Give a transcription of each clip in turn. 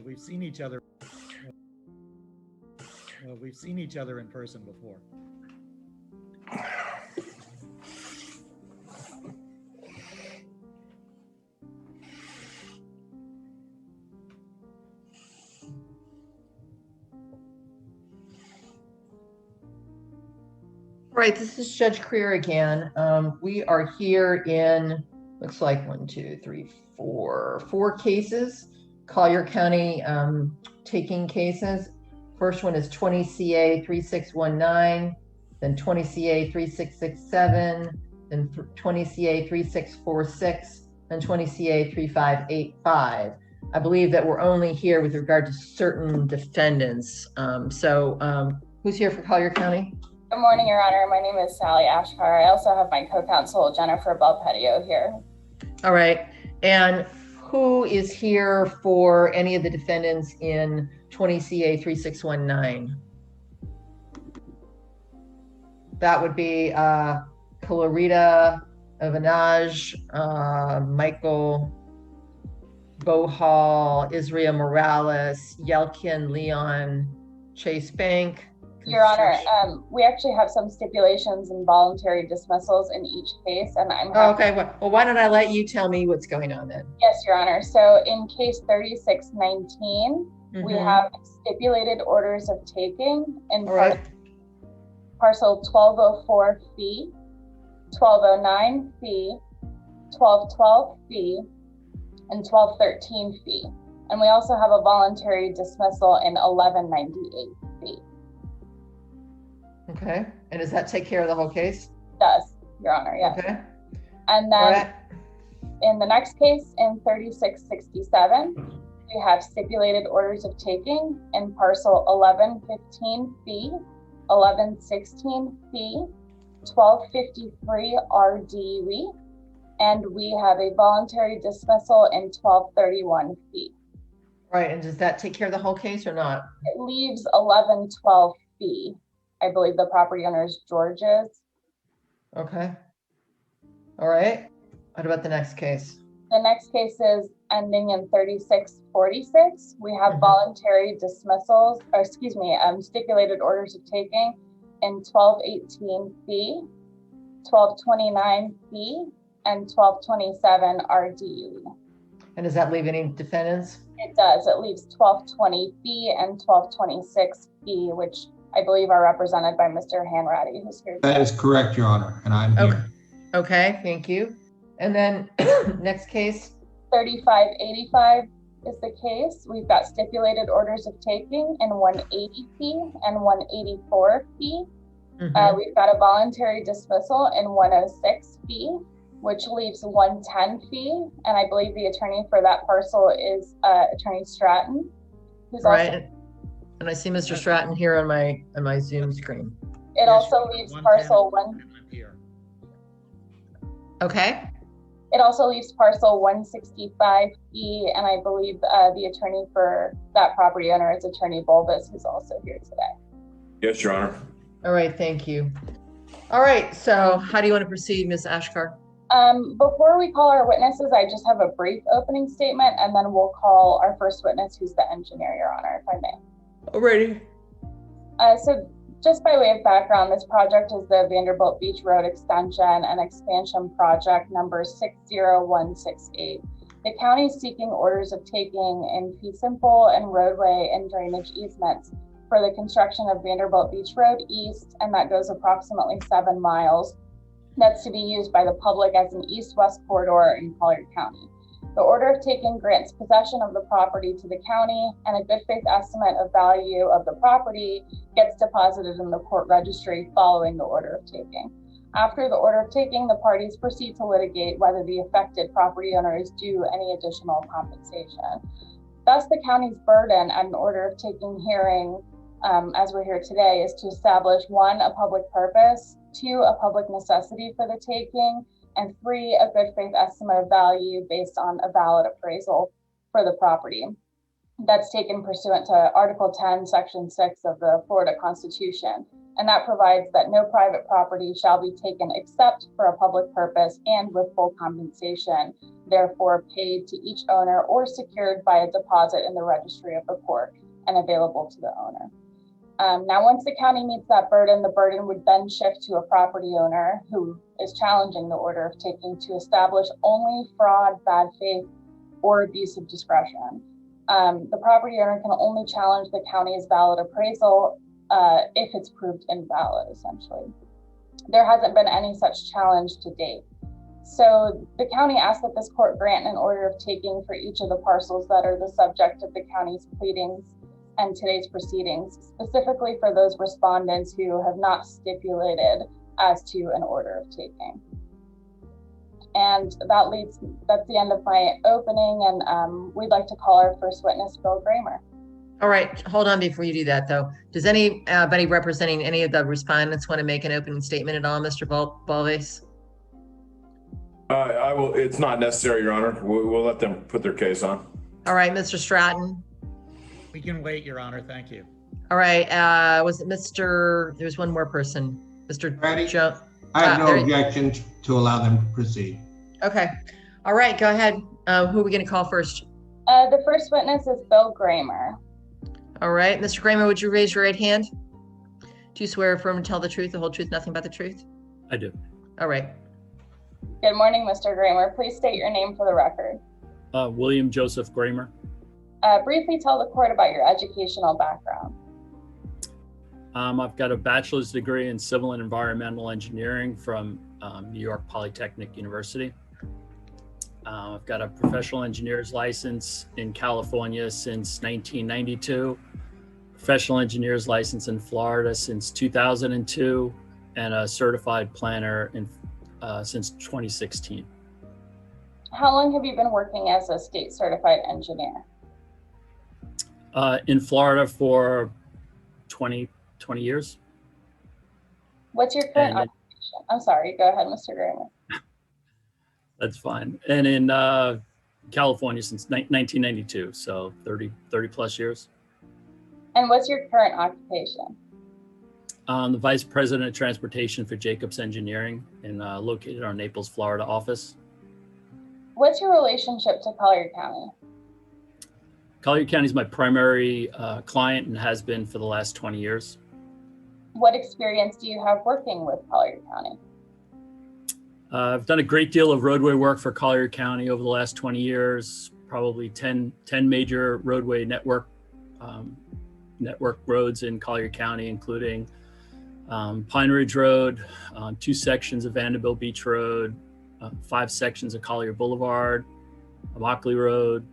We've seen each other. We've seen each other in person before. Right, this is Judge Krier again. We are here in, looks like 4 cases, Collier County taking cases. First one is 20 CA 3619, then 20 CA 3667, then 20 CA 3646, and 20 CA 3585. I believe that we're only here with regard to certain defendants. Who's here for Collier County? Good morning, Your Honor. My name is Sally Ashkar. I also have my co-counsel, Jennifer Belpedio, here. All right. And who is here for any of the defendants in 20 CA 3619? That would be Clarita Avanage, Michael Bohal, Israel Morales, Yelkin Leon, Chase Bank. Your Honor, we actually have some stipulations and voluntary dismissals in each case, and I'm happy. Okay, well, why don't I let you tell me what's going on then? Yes, Your Honor. So in case 3619, we have stipulated orders of taking in parcel 1204 fee, 1209 fee, 1212 fee, and 1213 fee. And we also have a voluntary dismissal in 1198 fee. Okay, and does that take care of the whole case? It does, Your Honor, yes. Okay. And then in the next case, in 3667, we have stipulated orders of taking in parcel 1115 fee, 1116 fee, 1253 RDUE, and we have a voluntary dismissal in 1231 fee. Right, and does that take care of the whole case or not? It leaves 1112 fee. I believe the property owner is George's. Okay. All right. What about the next case? The next case is ending in 3646. We have voluntary dismissals, or excuse me, stipulated orders of taking in 1218 fee, 1229 fee, and 1227 RDUE. And does that leave any defendants? It does. It leaves 1220 fee and 1226 fee, which I believe are represented by Mr. Hanratty, who's here today. That is correct, Your Honor, and I'm here. Okay, thank you. And then next case? 3585 is the case. We've got stipulated orders of taking in 180 fee and 184 fee. We've got a voluntary dismissal in 106 fee, which leaves 110 fee. And I believe the attorney for that parcel is Attorney Stratton, who's also. And I see Mr. Stratton here on my Zoom screen. It also leaves parcel 1. Okay. It also leaves parcel 165E, and I believe the attorney for that property owner is Attorney Bulbus, who's also here today. Yes, Your Honor. All right, thank you. All right, so how do you want to proceed, Ms. Ashkar? Before we call our witnesses, I just have a brief opening statement, and then we'll call our first witness, who's the engineer, Your Honor, if I may. Alrighty. So just by way of background, this project is the Vanderbilt Beach Road Extension and Expansion Project number 60168. The county is seeking orders of taking in fee simple and roadway and drainage easements for the construction of Vanderbilt Beach Road East, and that goes approximately 7 miles. That's to be used by the public as an east-west corridor in Collier County. The order of taking grants possession of the property to the county, and a good faith estimate of value of the property gets deposited in the court registry following the order of taking. After the order of taking, the parties proceed to litigate whether the affected property owner is due any additional compensation. Thus, the county's burden at an order of taking hearing, as we're here today, is to establish 1, a public purpose, 2, a public necessity for the taking, and 3, a good faith estimate of value based on a valid appraisal for the property. That's taken pursuant to Article 10, Section 6 of the Florida Constitution. And that provides that no private property shall be taken except for a public purpose and with full compensation, therefore paid to each owner or secured by a deposit in the registry of the court and available to the owner. Now, once the county meets that burden, the burden would then shift to a property owner who is challenging the order of taking to establish only fraud, bad faith, or abuse of discretion. The property owner can only challenge the county's valid appraisal if it's proved invalid, essentially. There hasn't been any such challenge to date. So the county asks that this court grant an order of taking for each of the parcels that are the subject of the county's pleadings and today's proceedings, specifically for those respondents who have not stipulated as to an order of taking. And that's the end of my opening, and we'd like to call our first witness, Bill Kramer. All right, hold on before you do that though. Does anybody representing any of the respondents want to make an opening statement at all, Mr. Balves? I will. It's not necessary, Your Honor. We'll let them put their case on. All right, Mr. Stratton. We can wait, Your Honor. Thank you. All right, was it there's one more person, Mr. Ready? Joe. I have no objection to allow them to proceed. Okay, all right, go ahead. Who are we going to call first? The first witness is Bill Kramer. All right, Mr. Kramer, would you raise your right hand? Do you swear affirm and tell the truth, the whole truth, nothing but the truth? I do. All right. Good morning, Mr. Kramer. Please state your name for the record. William Joseph Kramer. Briefly tell the court about your educational background. I've got a bachelor's degree in civil and environmental engineering from New York Polytechnic University. I've got a professional engineer's license in California since 1992, professional engineer's license in Florida since 2002, and a certified planner since 2016. How long have you been working as a state certified engineer? In Florida for 20 years. What's your current occupation? I'm sorry, go ahead, Mr. Kramer. That's fine. And in California since 1992, so 30 plus years. And what's your current occupation? The Vice President of Transportation for Jacobs Engineering and located in our Naples, Florida office. What's your relationship to Collier County? Collier County is my primary client and has been for the last 20 years. What experience do you have working with Collier County? I've done a great deal of roadway work for Collier County over the last 20 years, probably 10 major roadway network roads in Collier County, including Pine Ridge Road, 2 sections of Vanderbilt Beach Road, 5 sections of Collier Boulevard, Immokalee Road.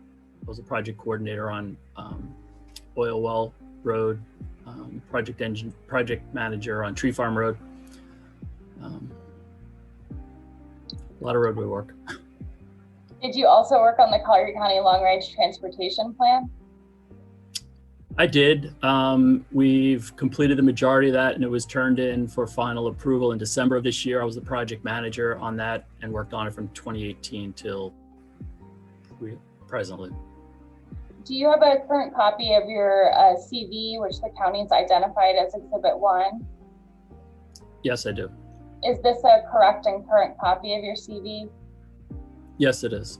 I was a project coordinator on Oil Well Road, project manager on Tree Farm Road. A lot of roadway work. Did you also work on the Collier County Long Range Transportation Plan? I did. We've completed the majority of that and it was turned in for final approval in December of this year. I was the project manager on that and worked on it from 2018 till presently. Do you have a current copy of your CV, which the county's identified as Exhibit 1? Yes, I do. Is this a correct and current copy of your CV? Yes, it is.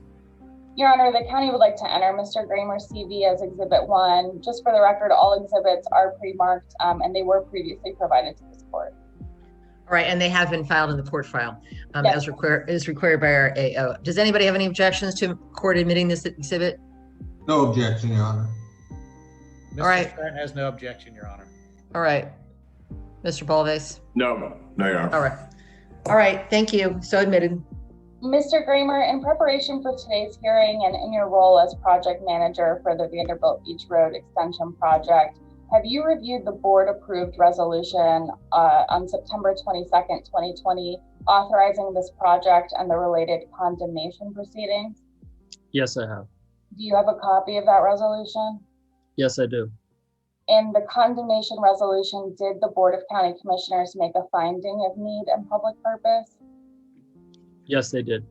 Your Honor, the county would like to enter Mr. Kramer's CV as Exhibit 1. Just for the record, all exhibits are pre-marked and they were previously provided to this court. All right, and they have been filed in the court file Yes. as required by our AO. Does anybody have any objections to court admitting this exhibit? No objection, Your Honor. Mr. All right. Stratton has no objection, Your Honor. All right, Mr. Balves. No, Your Honor. All right, thank you. So admitted. Mr. Kramer, in preparation for today's hearing and in your role as project manager for the Vanderbilt Beach Road Extension Project, have you reviewed the board-approved resolution on September 22nd, 2020, authorizing this project and the related condemnation proceedings? Yes, I have. Do you have a copy of that resolution? Yes, I do. In the condemnation resolution, did the Board of County Commissioners make a finding of need and public purpose? Yes, they did.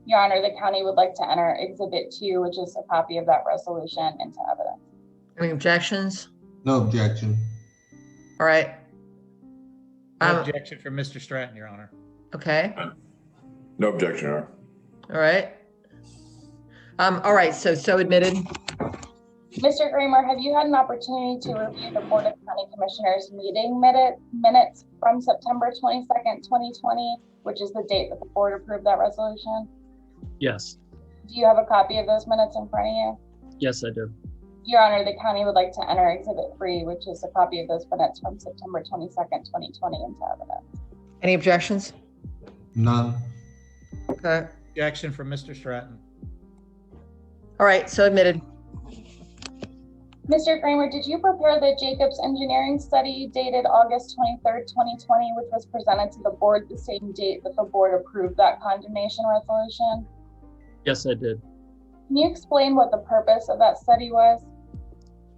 Your Honor, the county would like to enter Exhibit 2, which is a copy of that resolution, into evidence. Any objections? No objection. All right. No Um, objection from Mr. Stratton, Your Honor. Okay, No objection, Your Honor. all right. All right, so admitted. Mr. Kramer, have you had an opportunity to review the Board of County Commissioners meeting minutes from September 22nd, 2020, which is the date that the board approved that resolution? Yes, Do you have a copy of those minutes in front of you? yes, I do. Your Honor, the county would like to enter Exhibit 3, which is a copy of those minutes from September 22nd, 2020 into evidence. Any objections? None. Okay, Objection from Mr. Stratton. all right, so admitted. Mr. Kramer, did you prepare the Jacobs engineering study dated August 23rd, 2020, which was presented to the board the same date that the board approved that condemnation resolution? Yes, I did. Can you explain what the purpose of that study was?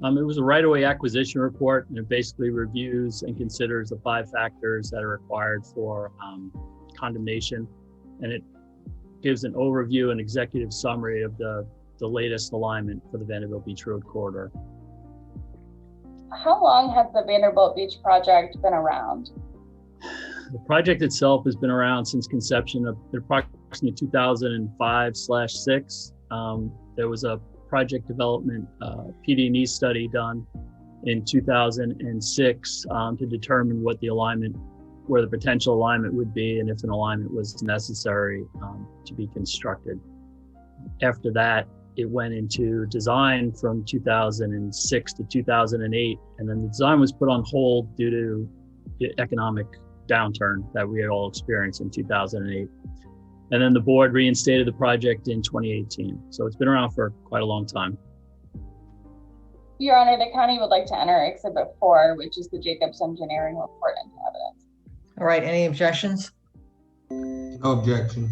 It was a right-of-way acquisition report, and it basically reviews and considers the 5 factors that are required for condemnation, and it gives an overview and executive summary of the latest alignment for the Vanderbilt Beach Road corridor. How long has the Vanderbilt Beach project been around? The project itself has been around since conception of approximately 2005/6. There was a project development PD&E study done in 2006 to determine what the alignment, where the potential alignment would be, and if an alignment was necessary to be constructed. After that, it went into design from 2006 to 2008, and then the design was put on hold due to the economic downturn that we had all experienced in 2008. And then the board reinstated the project in 2018. So it's been around for quite a long time. Your Honor, the county would like to enter Exhibit 4, which is the Jacobs engineering report, into evidence. All right, any objections? No objection.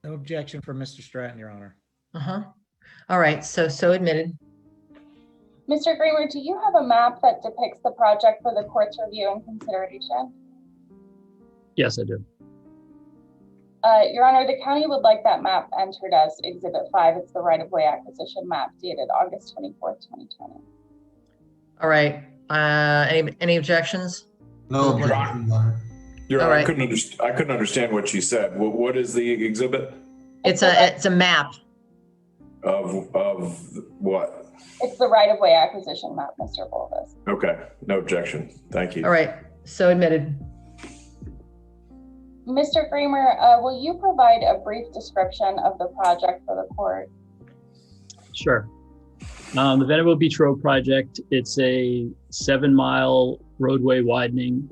No objection from Mr. Stratton, Your Honor. All right, so admitted. Mr. Kramer, do you have a map that depicts the project for the court's review and consideration? Yes, I do. Your Honor, the county would like that map entered as Exhibit 5. It's the right-of-way acquisition map dated August 24th, 2020. All right, any objections? No objection, Your Honor. Your All Honor, right. I couldn't understand what she said. What is the exhibit It's a map. of what? It's the right-of-way acquisition map, Mr. Bolvis. Okay, no objection. Thank you. All right, so admitted. Mr. Kramer, will you provide a brief description of the project for the court? Sure. The Vanderbilt Beach Road project, it's a 7-mile roadway widening,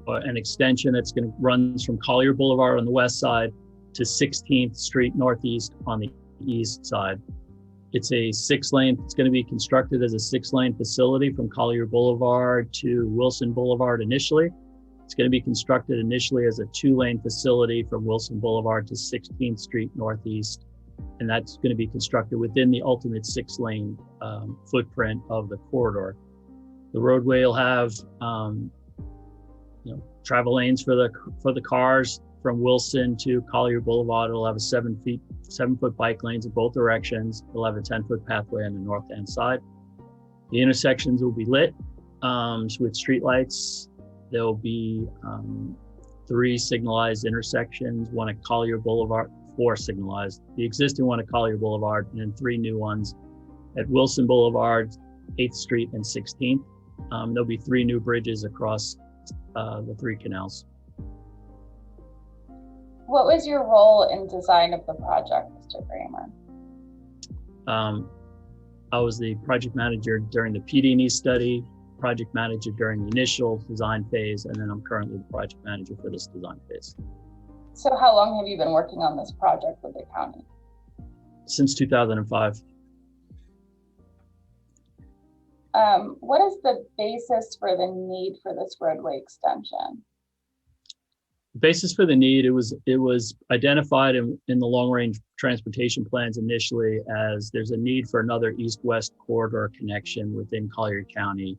an extension that's going to runs from Collier Boulevard on the west side to 16th Street Northeast on the east side. It's a 6-lane, it's going to be constructed as a 6-lane facility from Collier Boulevard to Wilson Boulevard initially. It's going to be constructed initially as a 2-lane facility from Wilson Boulevard to 16th Street Northeast. And that's going to be constructed within the ultimate 6-lane footprint of the corridor. The roadway will have travel lanes for the cars from Wilson to Collier Boulevard. It'll have a 7-foot bike lanes in both directions. It'll have a 10-foot pathway on the north-hand side. The intersections will be lit with street lights. There'll be 3 signalized intersections, one at Collier Boulevard, 4 signalized, the existing one at Collier Boulevard, and then 3 new ones at Wilson Boulevard, 8th Street, and 16th. There'll be 3 new bridges across the 3 canals. What was your role in design of the project, Mr. Kramer? I was the project manager during the PD&E study, project manager during the initial design phase, and then I'm currently the project manager for this design phase. So how long have you been working on this project with the county? Since 2005. What is the basis for the need for this roadway extension? The basis for the need, it was identified in the long-range transportation plans initially as there's a need for another east-west corridor connection within Collier County,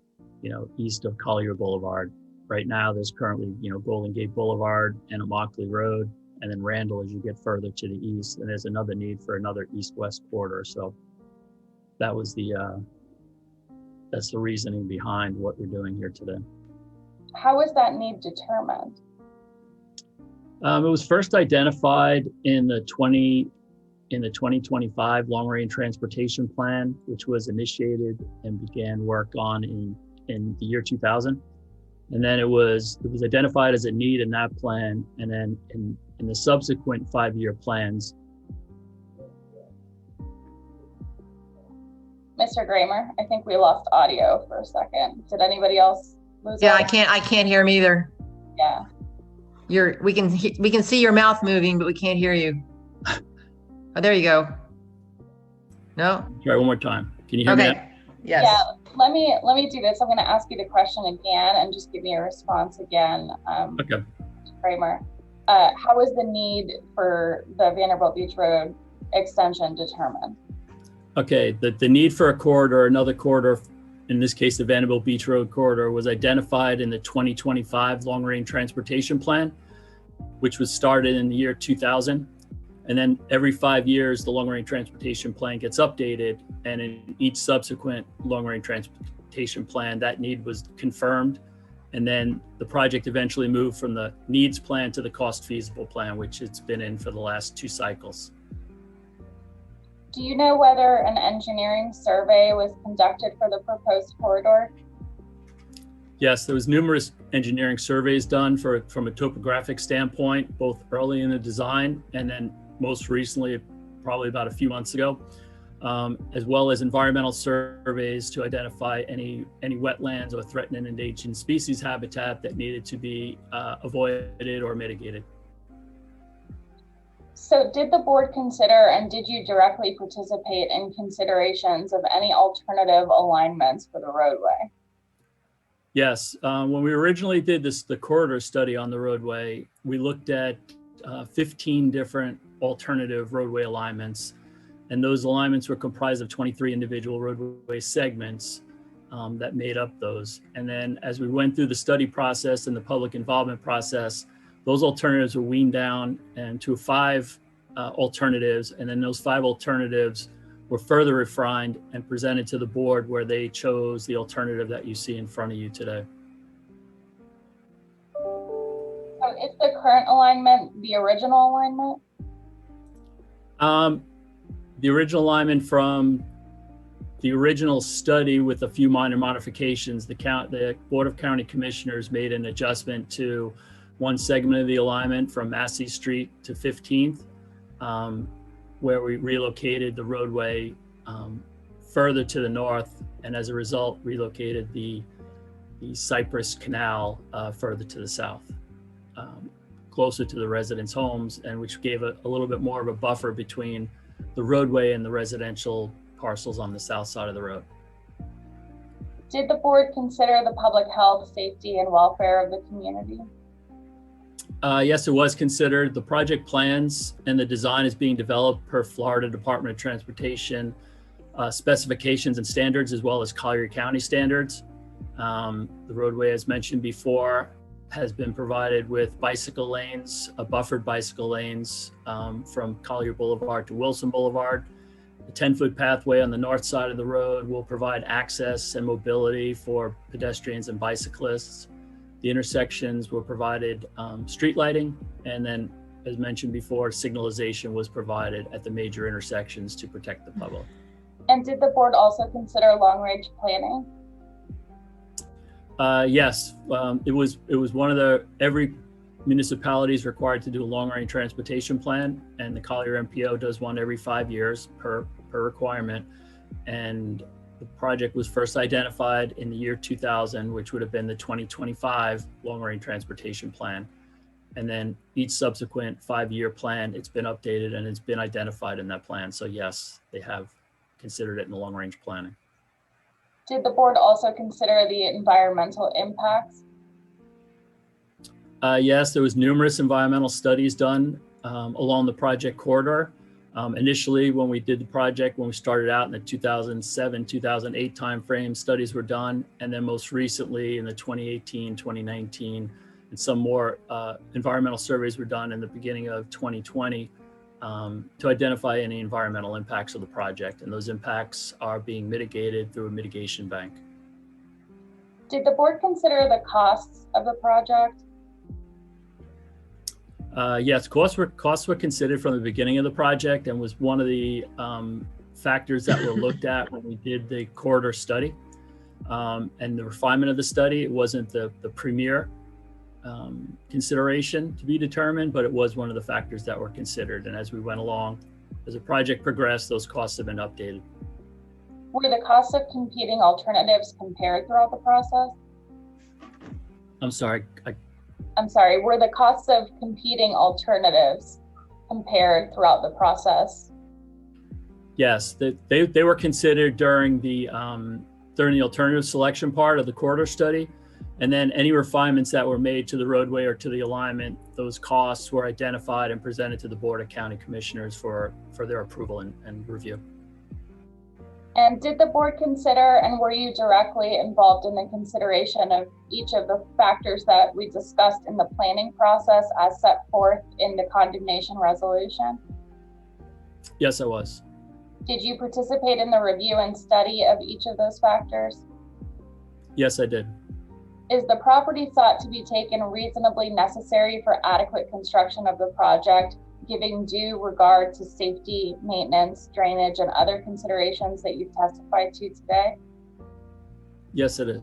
east of Collier Boulevard. Right now, there's currently, Golden Gate Boulevard and Immokalee Road, and then Randall as you get further to the east, and there's another need for another east-west corridor. So that was that's the reasoning behind what we're doing here today. How was that need determined? It was first identified in the 2025 Long Range Transportation Plan, which was initiated and began work on in the year 2000. And then it was identified as a need in that plan, and then in the subsequent 5-year plans. Mr. Kramer, I think we lost audio for a second. Did anybody else lose Yeah, audio? I can't hear him either. Yeah. We can see your mouth moving, but we can't hear you. Oh, there you go. No? Try one more time. Can you hear me? Okay. Yes. Yeah, let me do this. I'm going to ask you the question again and just give me a response again. Okay. Kramer, how was the need for the Vanderbilt Beach Road extension determined? Okay, the need for a corridor, another corridor, in this case, the Vanderbilt Beach Road corridor, was identified in the 2025 Long Range Transportation Plan, which was started in the year 2000. And then every 5 years, the Long Range Transportation Plan gets updated. And in each subsequent Long Range Transportation Plan, that need was confirmed. And then the project eventually moved from the needs plan to the cost feasible plan, which it's been in for the last 2 cycles. Do you know whether an engineering survey was conducted for the proposed corridor? Yes, there was numerous engineering surveys done from a topographic standpoint, both early in the design and then most recently, probably about a few months ago, as well as environmental surveys to identify any wetlands or threatened and endangered species habitat that needed to be avoided or mitigated. So did the board consider, and did you directly participate in considerations of any alternative alignments for the roadway? Yes, when we originally did the corridor study on the roadway, we looked at 15 different alternative roadway alignments, and those alignments were comprised of 23 individual roadway segments that made up those. And then as we went through the study process and the public involvement process, those alternatives were weaned down and to 5 alternatives, and then those 5 alternatives were further refined and presented to the board, where they chose the alternative that you see in front of you today. So is the current alignment the original alignment? The original alignment from the original study with a few minor modifications, the Board of County Commissioners made an adjustment to one segment of the alignment from Massey Street to 15th, where we relocated the roadway further to the north, and as a result, relocated the Cypress Canal further to the south, closer to the residents' homes, and which gave a little bit more of a buffer between the roadway and the residential parcels on the south side of the road. Did the board consider the public health, safety, and welfare of the community? Yes, it was considered. The project plans and the design is being developed per Florida Department of Transportation specifications and standards, as well as Collier County standards. The roadway, as mentioned before, has been provided with bicycle lanes, buffered bicycle lanes from Collier Boulevard to Wilson Boulevard. The 10-foot pathway on the north side of the road will provide access and mobility for pedestrians and bicyclists. The intersections were provided street lighting, and then, as mentioned before, signalization was provided at the major intersections to protect the public. And did the board also consider long-range planning? Yes, it was one of every municipality is required to do a long-range transportation plan, and the Collier MPO does one every 5 years per requirement. And the project was first identified in the year 2000, which would have been the 2025 long-range transportation plan. And then each subsequent 5-year plan, it's been updated and it's been identified in that plan. So yes, they have considered it in the long-range planning. Did the board also consider the environmental impacts? Yes, there was numerous environmental studies done along the project corridor. Initially, when we did the project, when we started out in the 2007, 2008 timeframe, studies were done. And then most recently in the 2018, 2019, and some more environmental surveys were done in the beginning of 2020 to identify any environmental impacts of the project. And those impacts are being mitigated through a mitigation bank. Did the board consider the costs of the project? Yes, costs were considered from the beginning of the project and was one of the factors that were looked at when we did the corridor study. And the refinement of the study, it wasn't the premier consideration to be determined, but it was one of the factors that were considered. And as we went along, as the project progressed, those costs have been updated. Were the costs of competing alternatives compared throughout the process? I'm sorry, Were the costs of competing alternatives compared throughout the process? yes, they were considered during the alternative selection part of the corridor study. And then any refinements that were made to the roadway or to the alignment, those costs were identified and presented to the Board of County Commissioners for their approval and review. And did the board consider, and were you directly involved in the consideration of each of the factors that we discussed in the planning process as set forth in the condemnation resolution? Yes, I was. Did you participate in the review and study of each of those factors? Yes, I did. Is the property thought to be taken reasonably necessary for adequate construction of the project, giving due regard to safety, maintenance, drainage, and other considerations that you've testified to today? Yes, it is.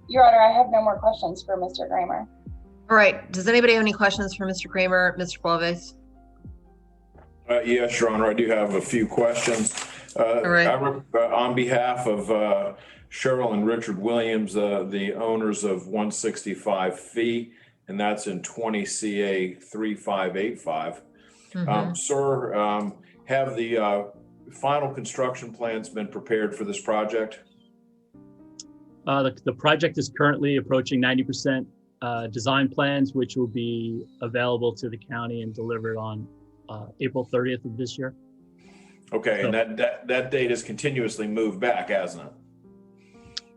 Your Honor, I have no more questions for Mr. Kramer. All right. Does anybody have any questions for Mr. Kramer, Mr. Blaves? Yes, Your Honor, I do have a few questions. All right. On behalf of Cheryl and Richard Williams, the owners of 165 Fee, and that's in 20 CA 3585. Sir, have the final construction plans been prepared for this project? The project is currently approaching 90% design plans, which will be available to the county and delivered on April 30th of this year. Okay, So, and that date has continuously moved back, hasn't it?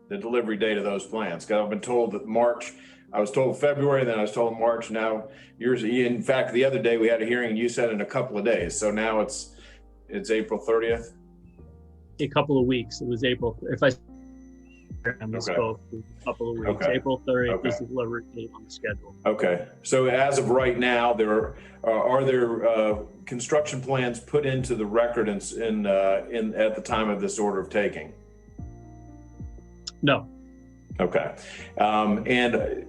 The delivery date of those plans. 'Cause I've been told that March, I was told February, then I was told March. Now, in fact, the other day we had a hearing and you said in a couple of days. So now it's April 30th. a couple of weeks. It was April. If I misspoke, a couple of weeks. Okay. April 30th Okay. is the delivery date on the schedule. Okay, so as of right now, are there construction plans put into the record at the time of this order of taking? No. Okay, and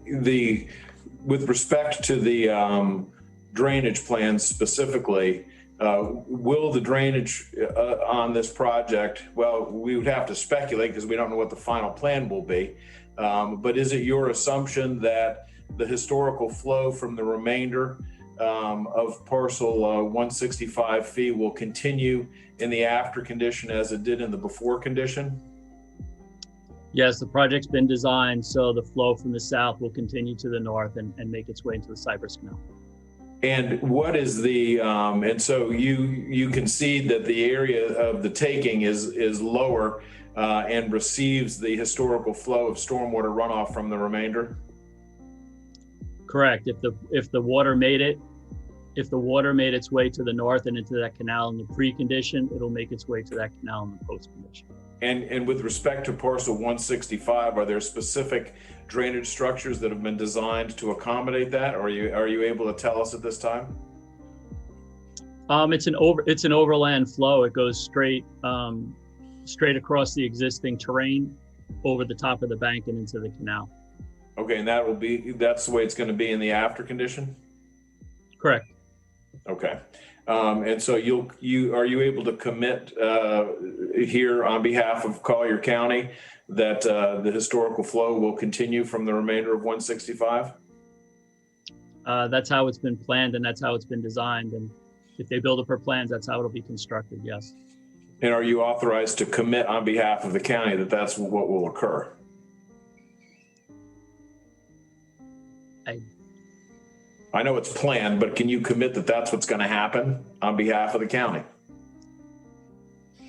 with respect to the drainage plans specifically, will the drainage on this project, well, we would have to speculate because we don't know what the final plan will be, but is it your assumption that the historical flow from the remainder of parcel 165 Fee will continue in the after condition as it did in the before condition? Yes, the project's been designed so the flow from the south will continue to the north and make its way into the Cypress Canal. And what is and so you concede that the area of the taking is lower and receives the historical flow of stormwater runoff from the remainder? Correct. If the water made its way to the north and into that canal in the pre-condition, it'll make its way to that canal in the post-condition. And with respect to parcel 165, are there specific drainage structures that have been designed to accommodate that? Or are you able to tell us at this time? It's an overland flow. It goes straight across the existing terrain, over the top of the bank and into the canal. Okay, and that's the way it's going to be in the after condition? Correct. Okay. And so are you able to commit here on behalf of Collier County that the historical flow will continue from the remainder of 165? That's how it's been planned and that's how it's been designed. And if they build it per plans, that's how it'll be constructed, yes. And are you authorized to commit on behalf of the county that that's what will occur? I know it's planned, but can you commit that that's what's going to happen on behalf of the county?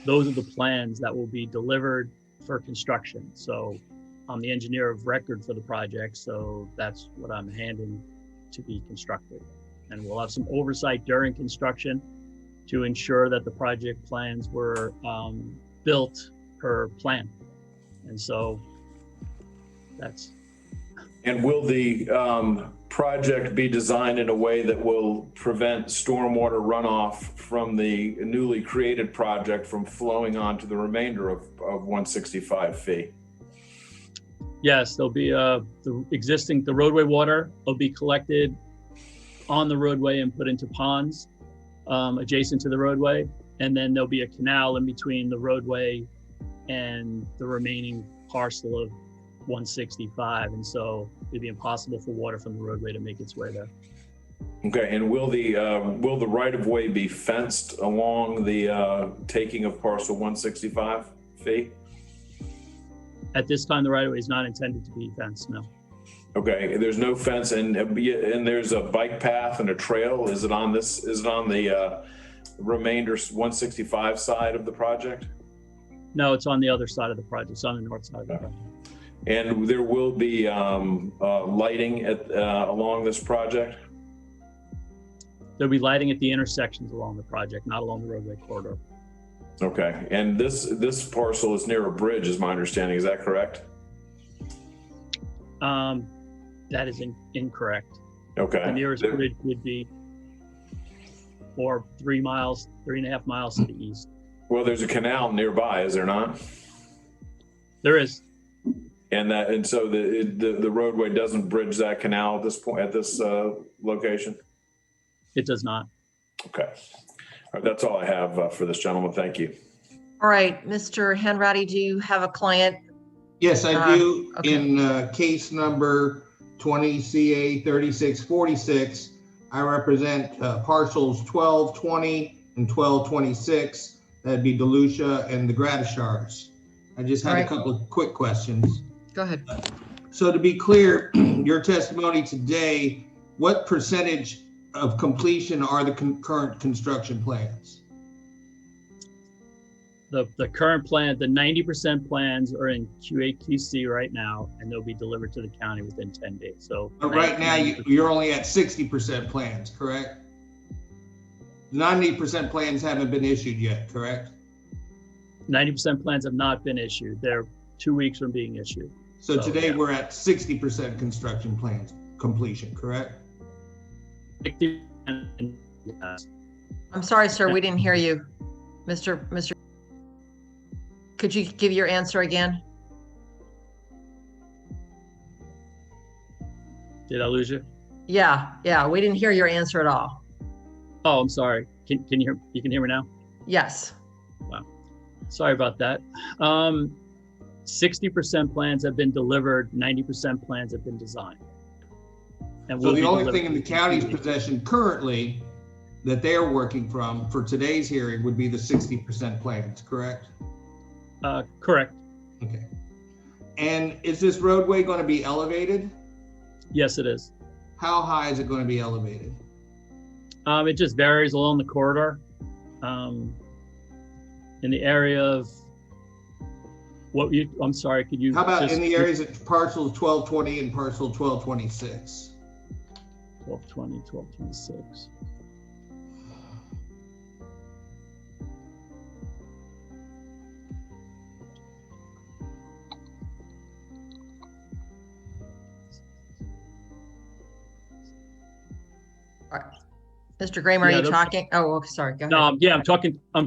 Those are the plans that will be delivered for construction. So I'm the engineer of record for the project. So that's what I'm handing to be constructed. And we'll have some oversight during construction to ensure that the project plans were built per plan. And so that's, And will the project be designed in a way that will prevent stormwater runoff from the newly created project from flowing onto the remainder of 165 fee? yes, there'll be the roadway water will be collected on the roadway and put into ponds adjacent to the roadway. And then there'll be a canal in between the roadway and the remaining parcel of 165. And so it'd be impossible for water from the roadway to make its way there. Okay, and will the right of way be fenced along the taking of parcel 165 fee? At this time, the right of way is not intended to be fenced, no. Okay, there's no fence, and there's a bike path and a trail. Is it on the remainder 165 side of the project? No, it's on the other side of the project. It's on the north side of the project. And there will be lighting along this project? There'll be lighting at the intersections along the project, not along the roadway corridor. Okay, and this parcel is near a bridge, is my understanding. Is that correct? That is incorrect. Okay. The nearest bridge would be 3.5 miles to the east. Well, there's a canal nearby, is there not? There is. And so the roadway doesn't bridge that canal at this point, at this location? It does not. Okay. All right, that's all I have for this gentleman. Thank you. All right, Mr. Hanratty, do you have a client? Yes, I do. Okay. In case number 20 CA 3646, I represent parcels 1220 and 1226. That'd be Delucia and the Gratishars. I just had All right. a couple of quick questions. Go ahead. So to be clear, your testimony today, what percentage of completion are the current construction plans? The current plan, the 90% plans are in QA/QC right now, and they'll be delivered to the county within 10 days. So But right now, you're only at 60% plans, correct? 90% plans haven't been issued yet, correct? 90% plans have not been issued. They're 2 weeks from being issued. So today yeah. we're at 60% construction plans completion, correct? Yes. I'm sorry, sir, we didn't hear you. Mr. Could you give your answer again? Did I lose you? Yeah, we didn't hear your answer at all. Oh, I'm sorry. Can you hear? You can hear me now? Yes. Sorry about that. 60% plans have been delivered. 90% plans have been designed. And So will the be only delivered thing in the within county's 2 weeks. possession currently that they're working from for today's hearing would be the 60% plans, correct? Correct. Okay. And is this roadway going to be elevated? Yes, it is. How high is it going to be elevated? It just varies along the corridor. In the area of I'm sorry, could you? How about just in the areas of parcels 1220 and parcel 1226? 1220, 1226. All right. Mr. Graham, are Yeah, you those- talking? Oh, okay, sorry, go ahead. No, yeah, I'm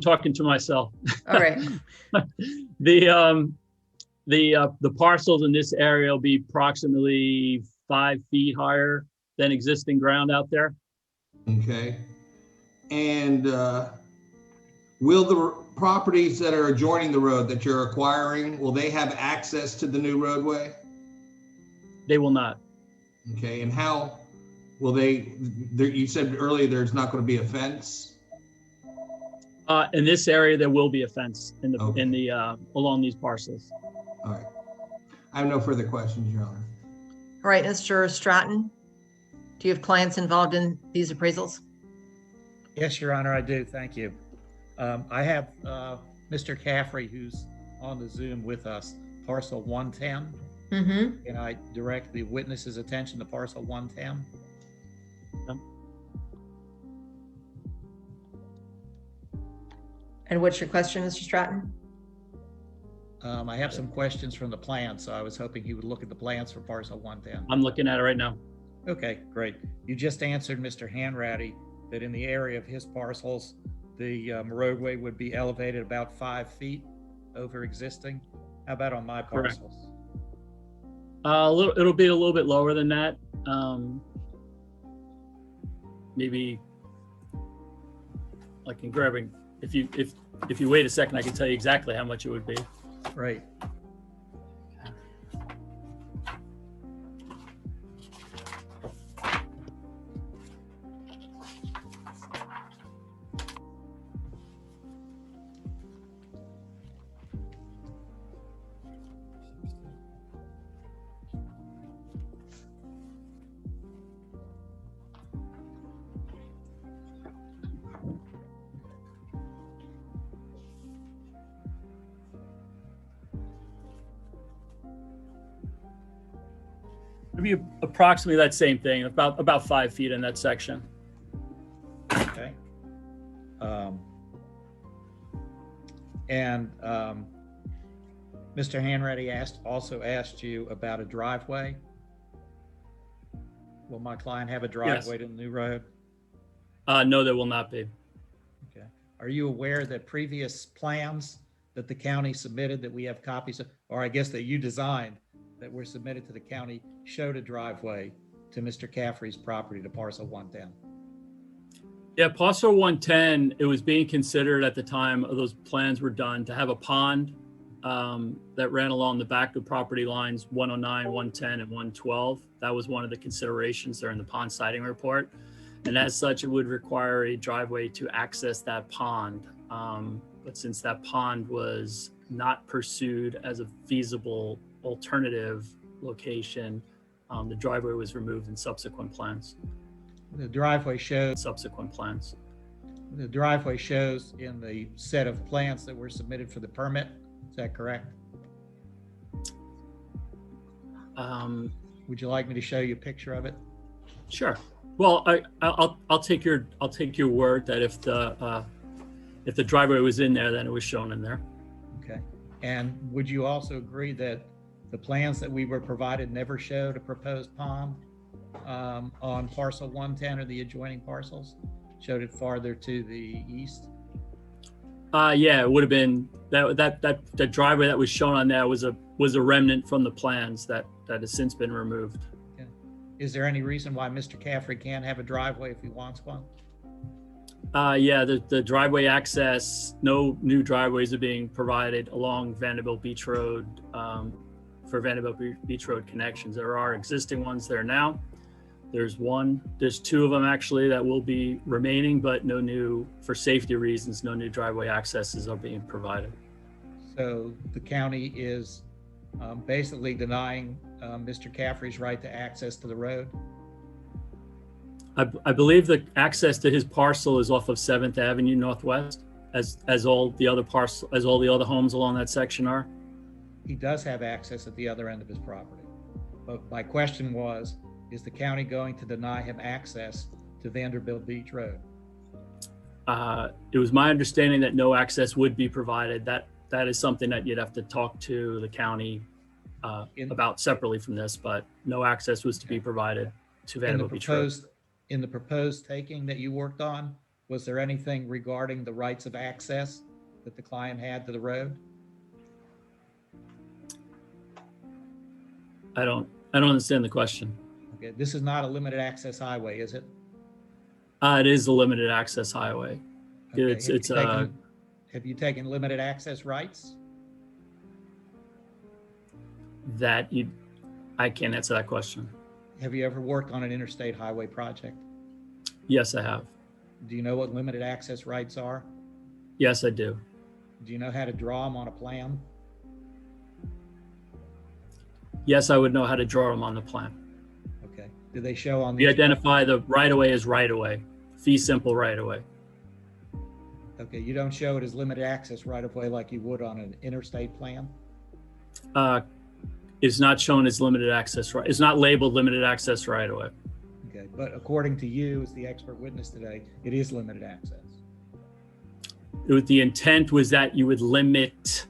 talking to myself. All right, The parcels in this area will be approximately 5 feet higher than existing ground out there. Okay. And will the properties that are adjoining the road that you're acquiring, will they have access to the new roadway? They will not. Okay, and how will they, you said earlier there's not going to be a fence? In this area, there will be a fence Okay. along these parcels. All right. I have no further questions, Your Honor. all right, Mr. Stratton, do you have clients involved in these appraisals? Yes, Your Honor, I do. Thank you. I have Mr. Caffrey, who's on the Zoom with us, parcel 110. Mm-hmm. Can I direct the witness's attention to parcel 110? And what's your question, Mr. Stratton? I have some questions from the plan, so I was hoping he would look at the plans for parcel 110. I'm looking at it right now. Okay, great. You just answered Mr. Hanratty that in the area of his parcels, the roadway would be elevated about 5 feet over existing. How about on my Correct. parcels? It'll be a little bit lower than that. Maybe I can grab it. If you wait a second, I can tell you exactly how much it would be. Right. It'd be approximately that same thing, about 5 feet in that section. Okay. Mr. Hanratty also asked you about a driveway. Will my client have a driveway to the new road? No, there will not be. Okay. Are you aware that previous plans that the county submitted that we have copies of, or I guess that you designed, that were submitted to the county showed a driveway to Mr. Caffrey's property to parcel 110? Yeah, parcel 110, it was being considered at the time of those plans were done to have a pond that ran along the back of property lines 109, 110, and 112. That was one of the considerations there in the pond siting report. And as such, it would require a driveway to access that pond. But since that pond was not pursued as a feasible alternative location, the driveway was removed in subsequent plans. The driveway shows Subsequent plans. the driveway shows in the set of plans that were submitted for the permit. Is that correct? Would you like me to show you a picture of it? Sure. Well, I'll take your word that if the driveway was in there, then it was shown in there. Okay. And would you also agree that the plans that we were provided never showed a proposed pond on parcel 110 or the adjoining parcels? Showed it farther to the east? Yeah, it would have been that driveway that was shown on there was a remnant from the plans that has since been removed. Okay. Is there any reason why Mr. Caffrey can't have a driveway if he wants one? Yeah, the driveway access, no new driveways are being provided along Vanderbilt Beach Road for Vanderbilt Beach Road connections. There are existing ones there now. There's two of them actually that will be remaining, but no new, for safety reasons, no new driveway accesses are being provided. So the county is basically denying Mr. Caffrey's right to access to the road? I believe the access to his parcel is off of 7th Avenue Northwest, as all the other homes along that section are. He does have access at the other end of his property. But my question was, is the county going to deny him access to Vanderbilt Beach Road? It was my understanding that no access would be provided. That is something that you'd have to talk to the county about separately from this, but no access was to be provided to Vanderbilt Beach Road. In the proposed taking that you worked on, was there anything regarding the rights of access that the client had to the road? I don't understand the question. Okay, this is not a limited access highway, is it? It is a limited access highway. Okay, have you taken limited access rights? I can't answer that question. Have you ever worked on an interstate highway project? Yes, I have. Do you know what limited access rights are? Yes, I do. Do you know how to draw them on a plan? Yes, I would know how to draw them on the plan. Okay. Do they show on We these? identify the right-of-way as right-of-way, fee simple right-of-way. Okay, you don't show it as limited access right of way like you would on an interstate plan? It's not shown as limited access, right? It's not labeled limited access right-of-way. Okay, but according to you as the expert witness today, it is limited access. The intent was that you would limit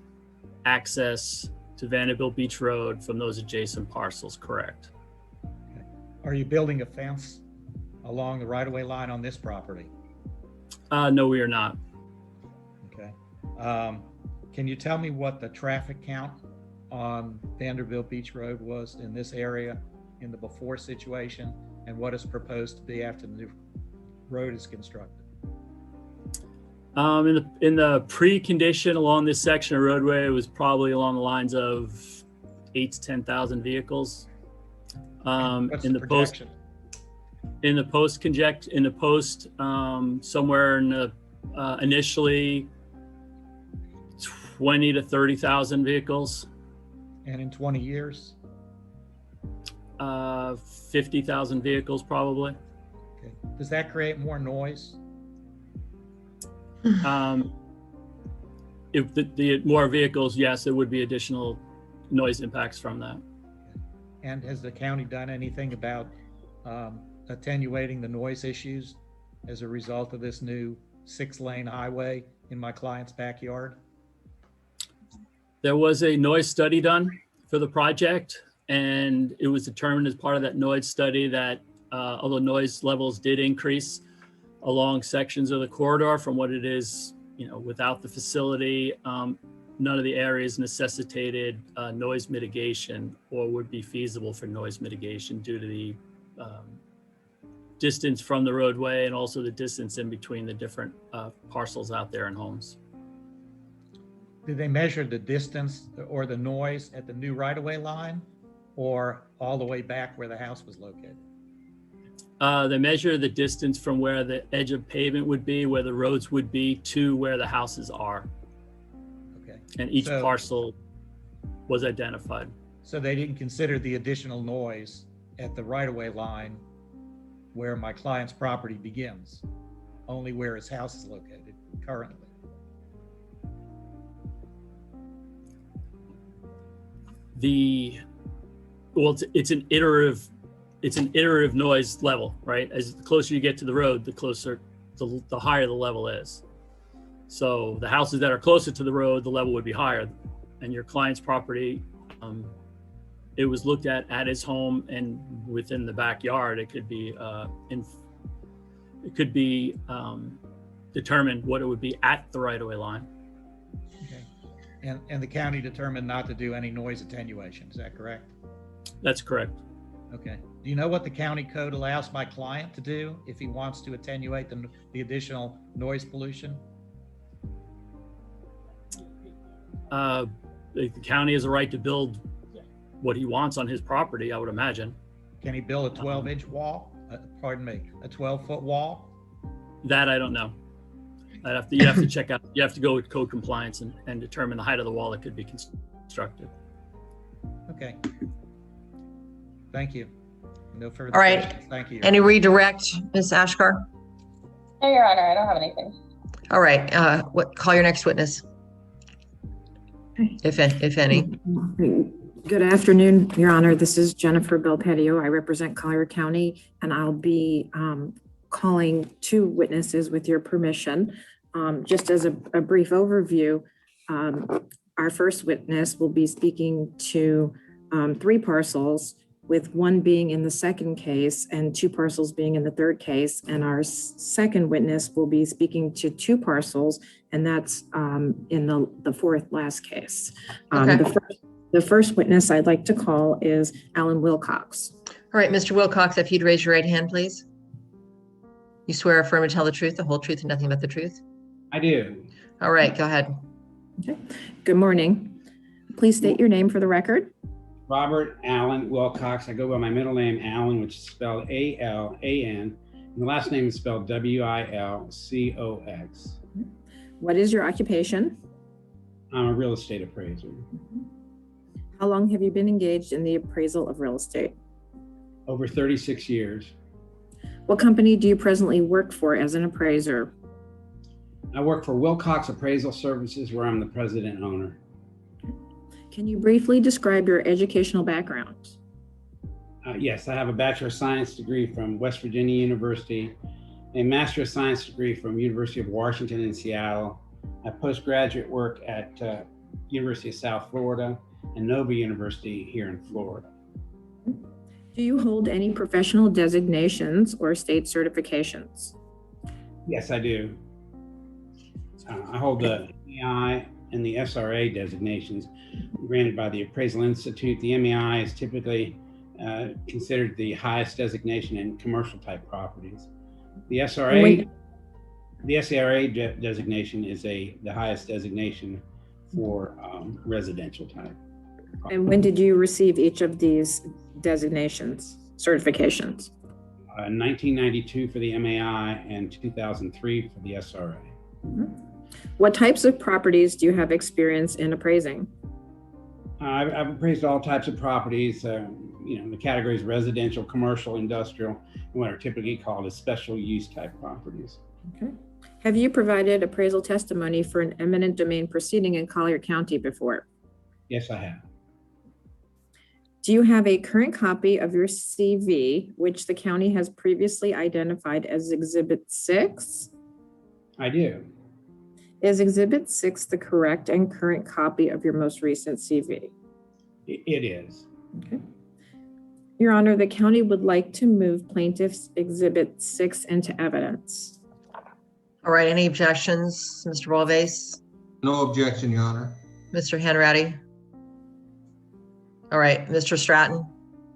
access to Vanderbilt Beach Road from those adjacent parcels, correct? Are you building a fence along the right-of-way line on this property? No, we are not. Okay. Can you tell me what the traffic count on Vanderbilt Beach Road was in this area in the before situation, and what is proposed to be after the new road is constructed? In the pre-condition along this section of roadway, it was probably along the lines of 8,000 to 10,000 vehicles. What's In the the post, projection? somewhere in the initially 20 to 30,000 vehicles. And in 20 years? 50,000 vehicles probably. Okay. Does that create more noise? If the more vehicles, yes, there would be additional noise impacts from that. And has the county done anything about attenuating the noise issues as a result of this new 6-lane highway in my client's backyard? There was a noise study done for the project, and it was determined as part of that noise study that although noise levels did increase along sections of the corridor from what it is, without the facility, none of the areas necessitated noise mitigation or would be feasible for noise mitigation due to the distance from the roadway and also the distance in between the different parcels out there and homes. Did they measure the distance or the noise at the new right-of-way line or all the way back where the house was located? They measure the distance from where the edge of pavement would be, where the roads would be, to where the houses are. Okay. And each So- parcel was identified. So they didn't consider the additional noise at the right-of-way line where my client's property begins, only where his house is located currently. It's an iterative noise level, right? As the closer you get to the road, the higher the level is. So the houses that are closer to the road, the level would be higher. And your client's property, it was looked at his home and within the backyard, it could be determined what it would be at the right-of-way line. Okay. And the county determined not to do any noise attenuation, is that correct? That's correct. Okay. Do you know what the county code allows my client to do if he wants to attenuate the additional noise pollution? The county has a right to build what he wants on his property, I would imagine. Can he build a 12-inch wall? A 12-foot wall? That I don't know. You have to check out, you have to go with code compliance and determine the height of the wall that could be constructed. Okay. Thank you. No further All right. questions. Thank you. Any redirect, Ms. Ashkar? No, Your Honor, I don't have anything. All right, call your next witness, if any. Good afternoon, Your Honor. This is Jennifer Belpedio. I represent Collier County, and I'll be calling 2 witnesses with your permission. Just as a brief overview, our first witness will be speaking to 3 parcels, with 1 being in the second case and 2 parcels being in the third case. And our second witness will be speaking to 2 parcels, and that's in the fourth last case. Okay. The first witness I'd like to call is Alan Wilcox. All right, Mr. Wilcox, if you'd raise your right hand, please. You swear affirm to tell the truth, the whole truth, and nothing but the truth? I do. All right, go ahead. Okay. Good morning. Please state your name for the record. Robert Allen Wilcox. I go by my middle name, Allen, which is spelled A-L-A-N. And the last name is spelled W-I-L-C-O-X. What is your occupation? I'm a real estate appraiser. How long have you been engaged in the appraisal of real estate? Over 36 years. What company do you presently work for as an appraiser? I work for Wilcox Appraisal Services, where I'm the president owner. Can you briefly describe your educational background? Yes, I have a Bachelor of Science degree from West Virginia University, a Master of Science degree from University of Washington in Seattle. I postgraduate work at University of South Florida, and Nova University here in Florida. Do you hold any professional designations or state certifications? Yes, I do. I hold the MEI and the SRA designations granted by the Appraisal Institute. The MEI is typically considered the highest designation in commercial type properties. The SRA designation is the highest designation for residential type. And when did you receive each of these designations, certifications? 1992 for the MAI and 2003 for the SRA. What types of properties do you have experience in appraising? I've appraised all types of properties, the categories residential, commercial, industrial, and what are typically called as special use type properties. Okay. Have you provided appraisal testimony for an eminent domain proceeding in Collier County before? Yes, I have. Do you have a current copy of your CV, which the county has previously identified as Exhibit 6? I do. Is Exhibit 6 the correct and current copy of your most recent CV? It is. Okay. Your Honor, the county would like to move Plaintiff's Exhibit 6 into evidence. All right, any objections, Mr. Walvace? No objection, Your Honor. Mr. Hanratty? All right, Mr. Stratton?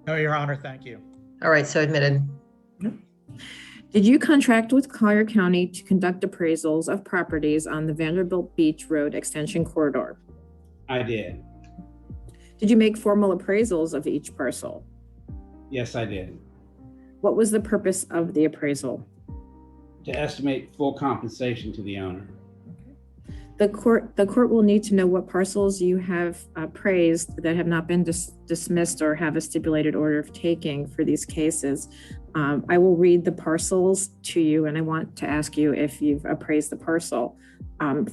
No, Your Honor, thank you. All right, so admitted. Did you contract with Collier County to conduct appraisals of properties on the Vanderbilt Beach Road Extension Corridor? I did. Did you make formal appraisals of each parcel? Yes, I did. What was the purpose of the appraisal? To estimate full compensation to the owner. The court will need to know what parcels you have appraised that have not been dismissed or have a stipulated order of taking for these cases. I will read the parcels to you, and I want to ask you if you've appraised the parcel.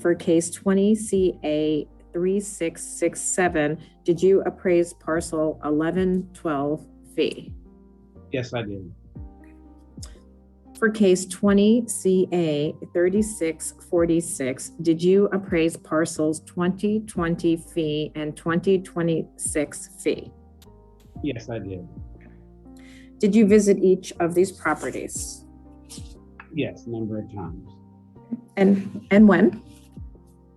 For case 20 CA 3667, did you appraise parcel 1112 fee? Yes, I did. For case 20 CA 3646, did you appraise parcels 2020 fee and 2026 fee? Yes, I did. Did you visit each of these properties? Yes, a number of times. And when?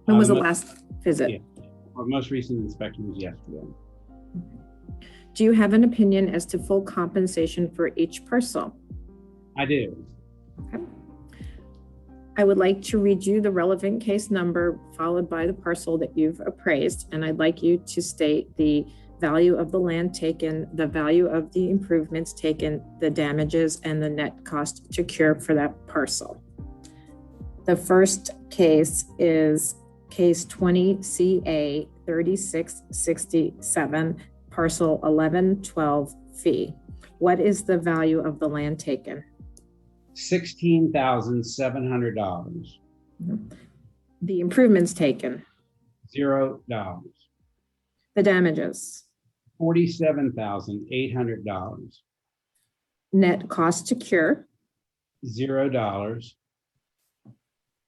When was the last visit? Yeah. Our most recent inspection was yesterday. Do you have an opinion as to full compensation for each parcel? I do. Okay. I would like to read you the relevant case number followed by the parcel that you've appraised, and I'd like you to state the value of the land taken, the value of the improvements taken, the damages, and the net cost to cure for that parcel. The first case is case 20 CA 3667, parcel 1112 fee. What is the value of the land taken? $16,700. The improvements taken? $0. The damages? $47,800. Net cost to cure? $0.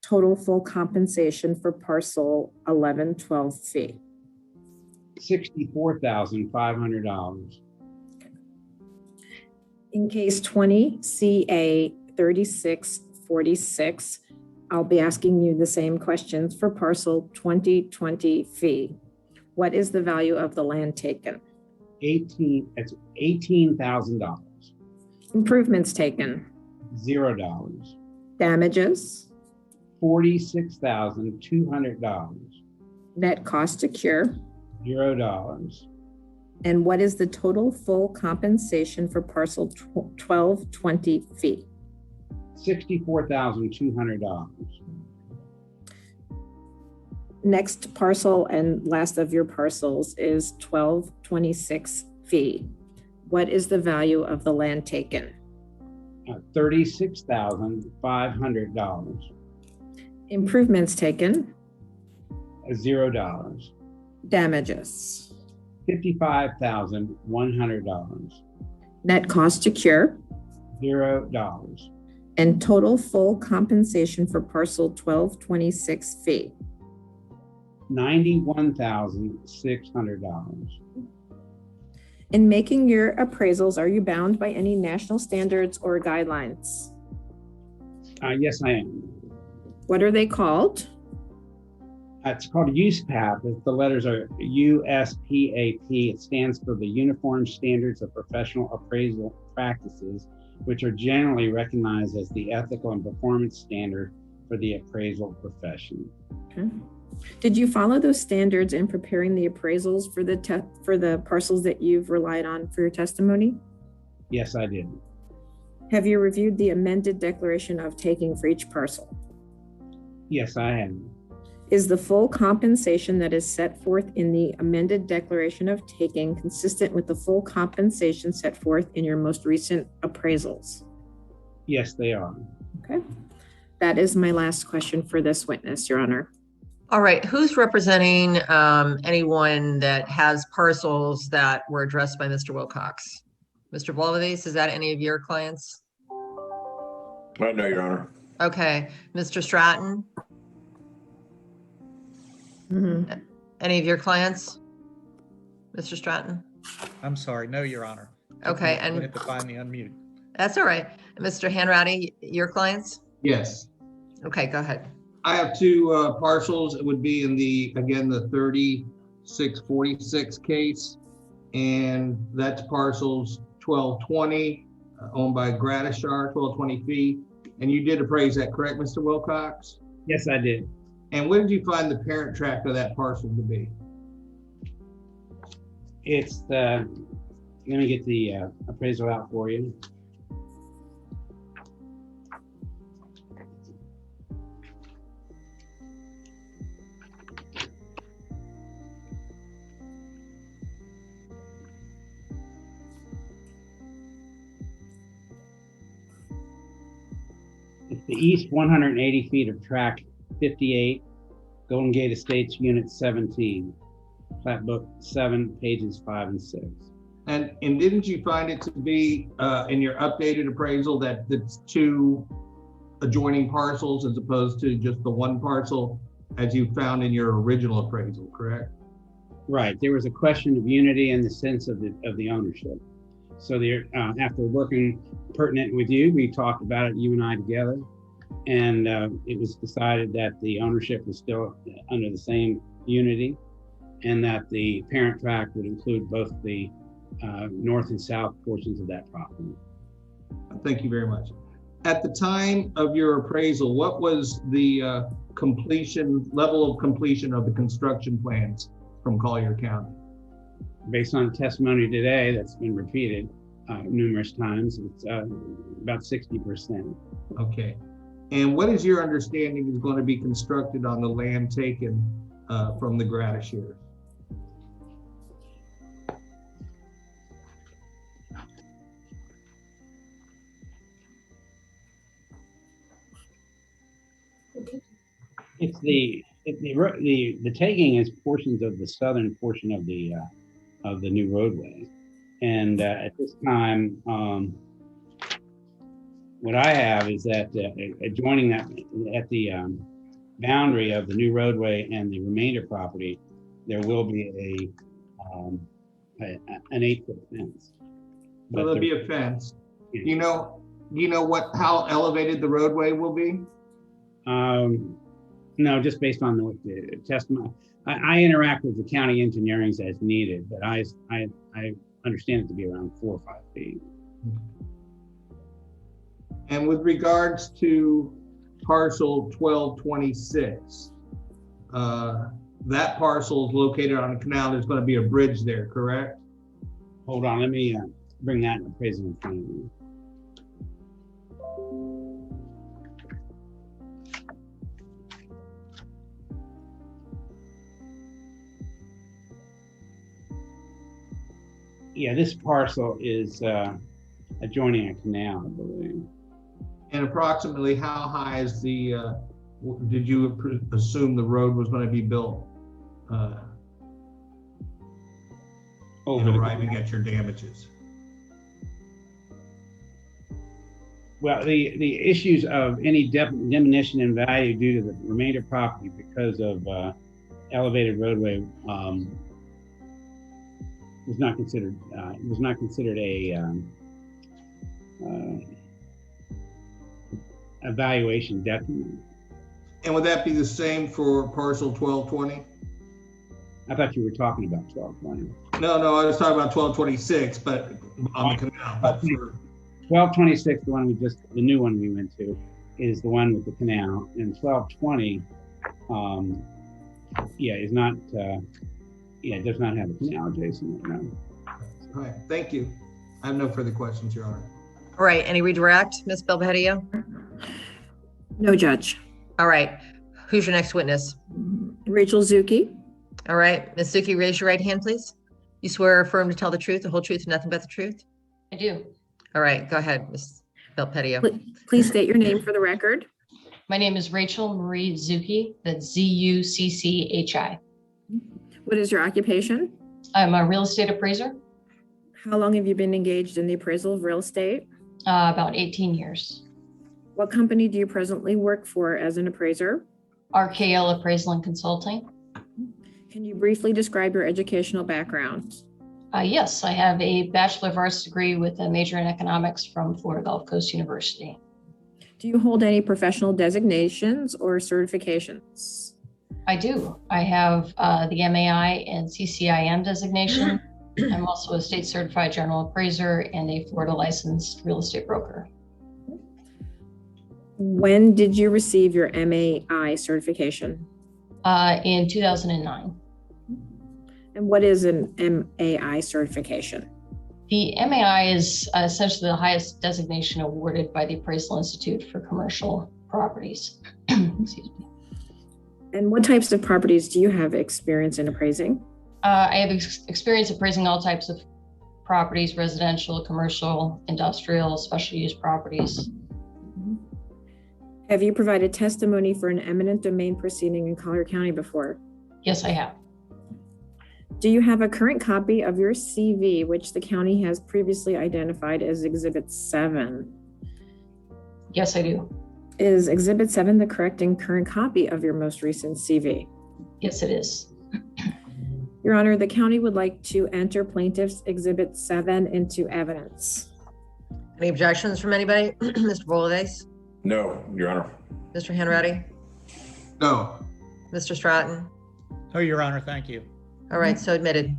Total full compensation for parcel 1112 fee? $64,500. In case 20 CA 3646, I'll be asking you the same questions for parcel 2020 fee. What is the value of the land taken? $18,000. Improvements taken? $0. Damages? $46,200. Net cost to cure? $0. And what is the total full compensation for parcel 1220 fee? $64,200. Next parcel and last of your parcels is 1226 fee. What is the value of the land taken? $36,500. Improvements taken? $0. Damages? $55,100. Net cost to cure? $0. And total full compensation for parcel 1226 fee? $91,600. In making your appraisals, are you bound by any national standards or guidelines? Yes, I am. What are they called? It's called USPAP. The letters are USPAP. It stands for the Uniform Standards of Professional Appraisal Practices, which are generally recognized as the ethical and performance standard for the appraisal profession. Okay. Did you follow those standards in preparing the appraisals for the parcels that you've relied on for your testimony? Yes, I did. Have you reviewed the amended declaration of taking for each parcel? Yes, I have. Is the full compensation that is set forth in the amended declaration of taking consistent with the full compensation set forth in your most recent appraisals? Yes, they are. Okay. That is my last question for this witness, Your Honor. All right, who's representing anyone that has parcels that were addressed by Mr. Wilcox? Mr. Bolivace, is that any of your clients? No, Your Honor. Okay, Mr. Stratton, any of your clients? Mr. Stratton? I'm sorry, no, Your Honor. Okay, I and have to find the unmute. that's all right. Mr. Hanratty, your clients? Yes. Okay, go ahead. I have two parcels. It would be in the 3646 case. And that's parcels 1220, owned by Gratishar, 1220 feet. And you did appraise that, correct, Mr. Wilcox? Yes, I did. And what did you find the parent tract of that parcel to be? It's the, let me get the appraisal out for you. It's the east 180 feet of tract 58, Golden Gate Estates, Unit 17, plat book 7, pages 5 and 6. And didn't you find it to be in your updated appraisal that it's two adjoining parcels as opposed to just the one parcel as you found in your original appraisal, correct? Right. There was a question of unity in the sense of the ownership. So there, after working pertinent with you, we talked about it, you and I together, and it was decided that the ownership was still under the same unity, and that the parent tract would include both the north and south portions of that property. Thank you very much. At the time of your appraisal, what was the level of completion of the construction plans from Collier County? Based on testimony today that's been repeated numerous times, it's about 60%. Okay. And what is your understanding is going to be constructed on the land taken from the Gratishar? It's the taking is portions of the southern portion of the new roadway, and at this time, what I have is that adjoining that at the boundary of the new roadway and the remainder property, there will be an 8-foot fence. So there'll be a fence. Yeah. Do you know how elevated the roadway will be? No, just based on the testimony. I interact with the county engineering as needed, but I understand it to be around 4 or 5 feet. And with regards to parcel 1226, that parcel is located on a canal. There's going to be a bridge there, correct? Hold on, let me bring that appraisal in front of you. Yeah, this parcel is adjoining a canal, I believe. And approximately how high is the, did you assume the road was going to be built in arriving at your damages? Well, the issues of any diminution in value due to the remainder property because of elevated roadway was not considered a evaluation detriment. And would that be the same for parcel 1220? I thought you were talking about 1220. No, I was talking about 1226, but on the canal. But for 1226, the new one we went to, is the one with the canal, and 1220, does not have a canal adjacent. No. all right, thank you. I have no further questions, Your Honor. All right, any redirect, Ms. Belvedere? No, Judge. All right, who's your next witness? Rachel Zuki. All right, Ms. Zuki, raise your right hand, please. You swear or affirm to tell the truth, the whole truth, and nothing but the truth? I do. All right, go ahead, Ms. Belvedere. Please state your name for the record. My name is Rachel Marie Zucchi, that's Z-U-C-C-H-I. What is your occupation? I'm a real estate appraiser, How long have you been engaged in the appraisal of real estate? about 18 years. What company do you presently work for as an appraiser? RKL Appraisal and Consulting. Can you briefly describe your educational background? Yes, I have a Bachelor of Arts degree with a major in economics from Florida Gulf Coast University. Do you hold any professional designations or certifications? I do. I have the MAI and CCIM designation. I'm also a state certified general appraiser and a Florida licensed real estate broker. When did you receive your MAI certification? In 2009. And what is an MAI certification? The MAI is essentially the highest designation awarded by the Appraisal Institute for commercial properties. Excuse me. And what types of properties do you have experience in appraising? I have experience appraising all types of properties: residential, commercial, industrial, special use properties. Have you provided testimony for an eminent domain proceeding in Collier County before? Yes, I have. Do you have a current copy of your CV, which the county has previously identified as Exhibit 7? Yes, I do. Is Exhibit 7 the correct and current copy of your most recent CV? Yes, it is. Your Honor, the county would like to enter Plaintiff's Exhibit 7 into evidence. Any objections from anybody? Mr. Bolides? No, Your Honor. Mr. Hanratty? No, Mr. Stratton? Oh, Your Honor, thank you. All right, so admitted.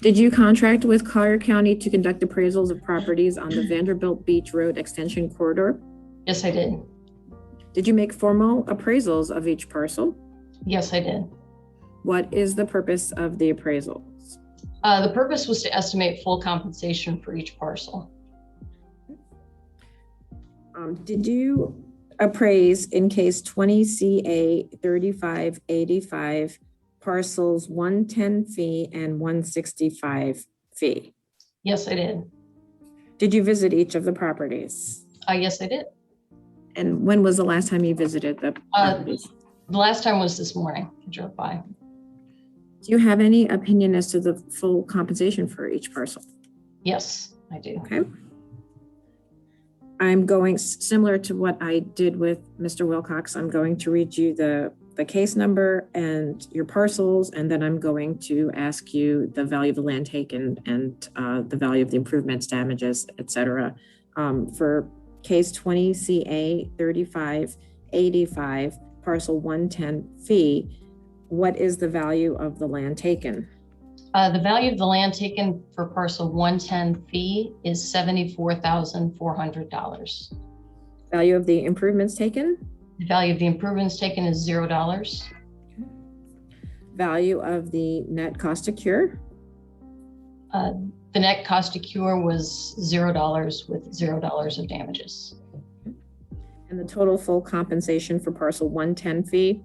Did you contract with Collier County to conduct appraisals of properties on the Vanderbilt Beach Road Extension Corridor? Yes, I did. Did you make formal appraisals of each parcel? Yes, I did. What is the purpose of the appraisals? The purpose was to estimate full compensation for each parcel. Did you appraise in case 20 CA 3585 parcels 110 fee and 165 fee? Yes, I did. Did you visit each of the properties? Yes, I did. And when was the last time you visited the properties? The last time was this morning. I drove by. Do you have any opinion as to the full compensation for each parcel? Yes, I do. Okay. I'm going similar to what I did with Mr. Wilcox. I'm going to read you the case number and your parcels, and then I'm going to ask you the value of the land taken and the value of the improvements, damages, et cetera. For case 20 CA 3585 parcel 110 fee, what is the value of the land taken? The value of the land taken for parcel 110 fee is $74,400. Value of the improvements taken? The value of the improvements taken is $0. Value of the net cost to cure? The net cost to cure was $0 with $0 of damages. And the total full compensation for parcel 110 fee?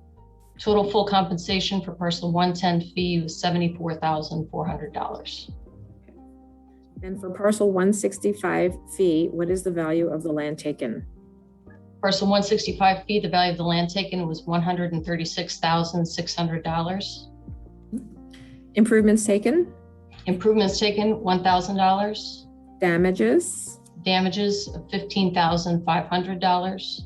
Total full compensation for parcel 110 fee was $74,400. And for parcel 165 fee, what is the value of the land taken? Parcel 165 fee, the value of the land taken was $136,600. Improvements taken? Improvements taken, $1,000. Damages? Damages of $15,500.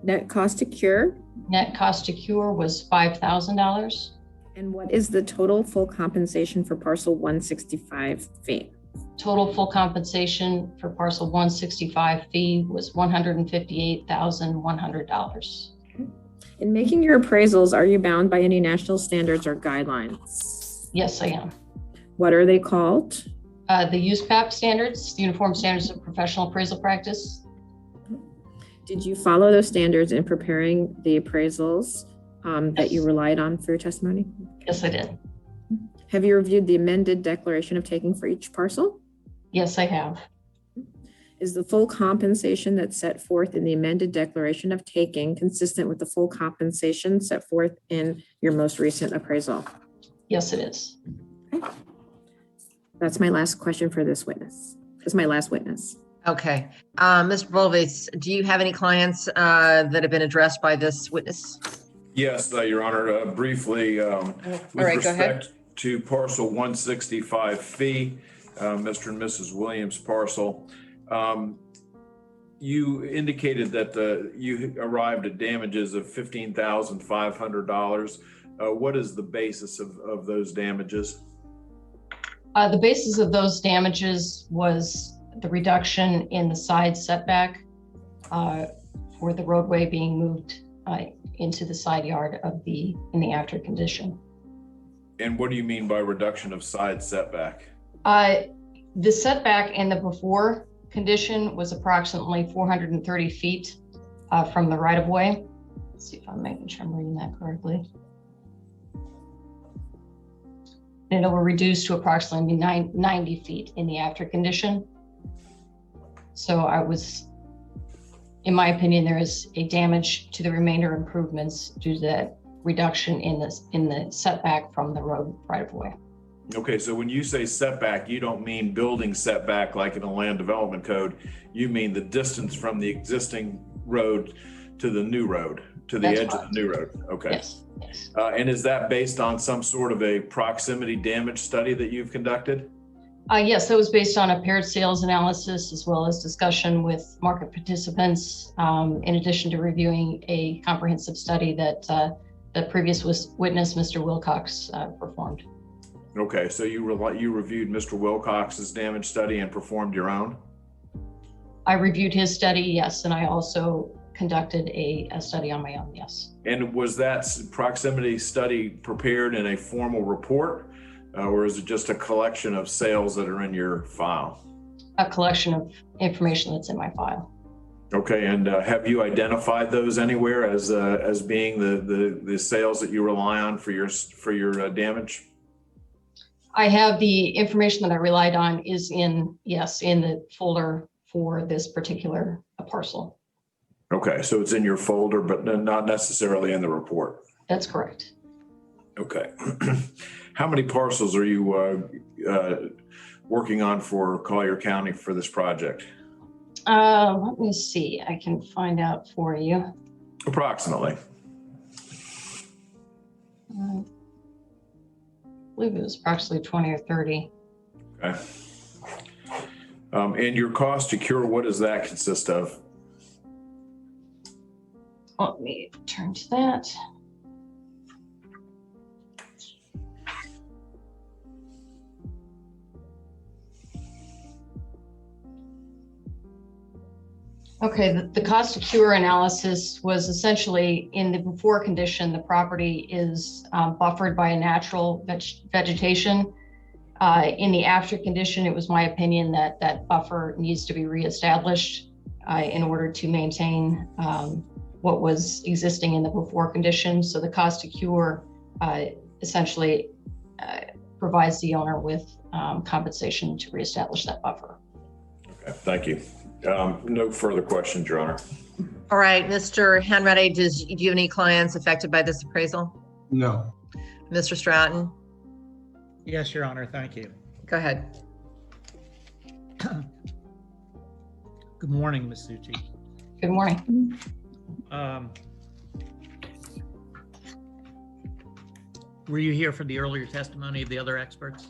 Net cost to cure? Net cost to cure was $5,000. And what is the total full compensation for parcel 165 fee? Total full compensation for parcel 165 fee was $158,100. In making your appraisals, are you bound by any national standards or guidelines? Yes, I am. What are they called? The USPAP standards, Uniform Standards of Professional Appraisal Practice. Did you follow those standards in preparing the appraisals that you relied on for your testimony? Yes, I did. Have you reviewed the amended declaration of taking for each parcel? Yes, I have. Is the full compensation that's set forth in the amended declaration of taking consistent with the full compensation set forth in your most recent appraisal? Yes, it is. Okay. That's my last question for this witness. This is my last witness. Okay. Mr. Bolves, do you have any clients that have been addressed by this witness? Yes, Your Honor, briefly, with right, go ahead. respect to parcel 165 fee, Mr. and Mrs. Williams parcel, you indicated that you arrived at damages of $15,500. What is the basis of those damages? The basis of those damages was the reduction in the side setback for the roadway being moved into the side yard in the after condition. And what do you mean by reduction of side setback? The setback in the before condition was approximately 430 feet from the right of way. Let's see if I'm making sure I'm reading that correctly. And it will reduce to approximately 90 feet in the after condition. So in my opinion, there is a damage to the remainder improvements due to that reduction in the setback from the road right of way. Okay, so when you say setback, you don't mean building setback like in a land development code. You mean the distance from the existing road to the new road, to the edge of the new road. Okay. Yes, yes. And is that based on some sort of a proximity damage study that you've conducted? Yes, that was based on a paired sales analysis as well as discussion with market participants, in addition to reviewing a comprehensive study that the previous witness, Mr. Wilcox, performed. Okay, so you reviewed Mr. Wilcox's damage study and performed your own? I reviewed his study, yes, and I also conducted a study on my own, yes. And was that proximity study prepared in a formal report, or is it just a collection of sales that are in your file? A collection of information that's in my file. Okay, and have you identified those anywhere as being the sales that you rely on for your damage? I have the information that I relied on is in the folder for this particular parcel. Okay, so it's in your folder, but not necessarily in the report. That's correct. Okay. How many parcels are you working on for Collier County for this project? Let me see. I can find out for you. Approximately. I believe it was approximately 20 or 30. Okay. And your cost to cure, what does that consist of? Let me turn to that. Okay, the cost to cure analysis was essentially in the before condition, the property is buffered by a natural vegetation. In the after condition, it was my opinion that that buffer needs to be reestablished in order to maintain what was existing in the before condition. So the cost to cure essentially provides the owner with compensation to reestablish that buffer. Okay, thank you. No further questions, Your Honor. All right, Mr. Hanratty, do you have any clients affected by this appraisal? No. Mr. Stratton? Yes, Your Honor, thank you. Go ahead. Good morning, Ms. Suchi. Good morning. Were you here for the earlier testimony of the other experts?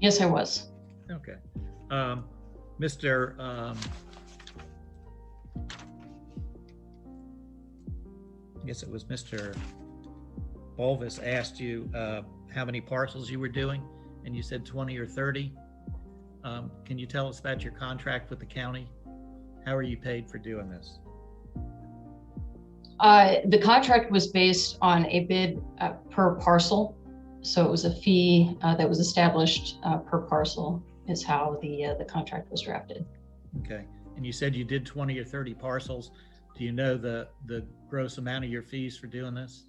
Yes, I was. Okay. Mr. guess it was Mr. Bolvis asked you how many parcels you were doing, and you said 20 or 30. Can you tell us about your contract with the county? How are you paid for doing this? The contract was based on a bid per parcel. So it was a fee that was established per parcel is how the contract was drafted. Okay, and you said you did 20 or 30 parcels. Do you know the gross amount of your fees for doing this?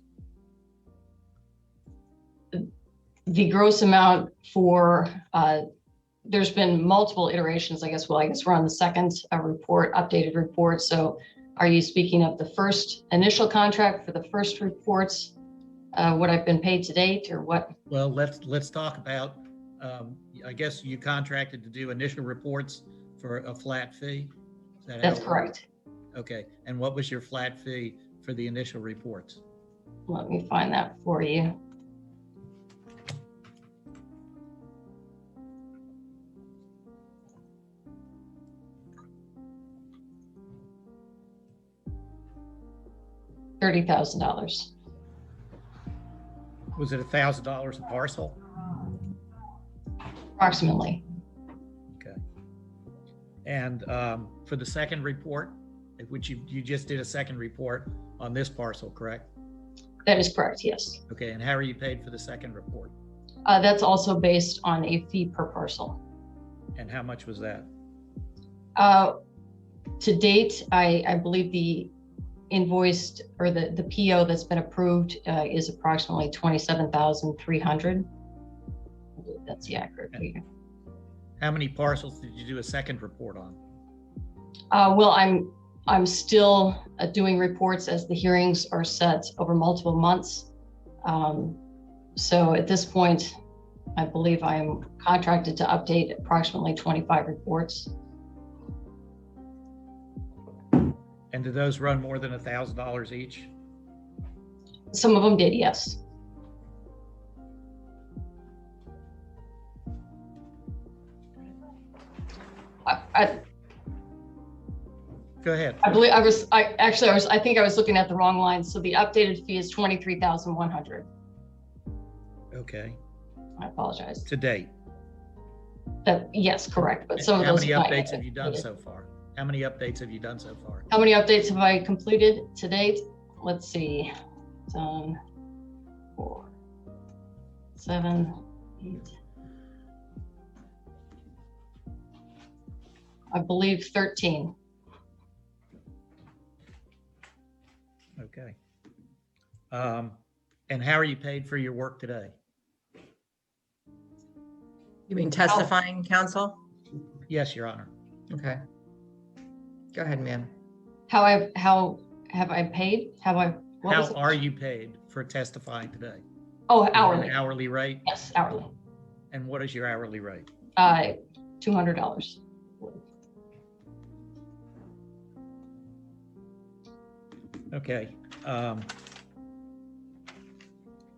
The gross amount for, there's been multiple iterations, I guess. Well, I guess we're on the second report, updated report. So are you speaking of the first initial contract for the first reports, what I've been paid to date, or what? Well, let's talk about, I guess you contracted to do initial reports for a flat fee? Is that That's how it correct. works? Okay, and what was your flat fee for the initial reports? Let me find that for you. $30,000. Was it $1,000 a parcel? Approximately. Okay. And for the second report, which you just did a second report on this parcel, correct? That is correct, yes. Okay, and how are you paid for the second report? That's also based on a fee per parcel. And how much was that? To date, I believe the invoiced or the PO that's been approved is approximately $27,300. That's the accurate figure. How many parcels did you do a second report on? Well, I'm still doing reports as the hearings are set over multiple months. So at this point, I believe I'm contracted to update approximately 25 reports. And do those run more than $1,000 each? Some of them did, yes. Go ahead. I believe I think I was looking at the wrong line. So the updated fee is $23,100. Okay. I apologize. To date. Yes, correct. But some of How those. many updates have you done so far? How many updates have you done so far? How many updates have I completed to date? Let's see. 4, 7, 8. I believe 13. Okay. And how are you paid for your work today? You mean testifying, counsel? Yes, Your Honor. Okay. Go ahead, ma'am. How have I paid? How are you paid for testifying today? Oh, Is it hourly. an hourly rate? Yes, hourly. And what is your hourly rate? $200. Okay.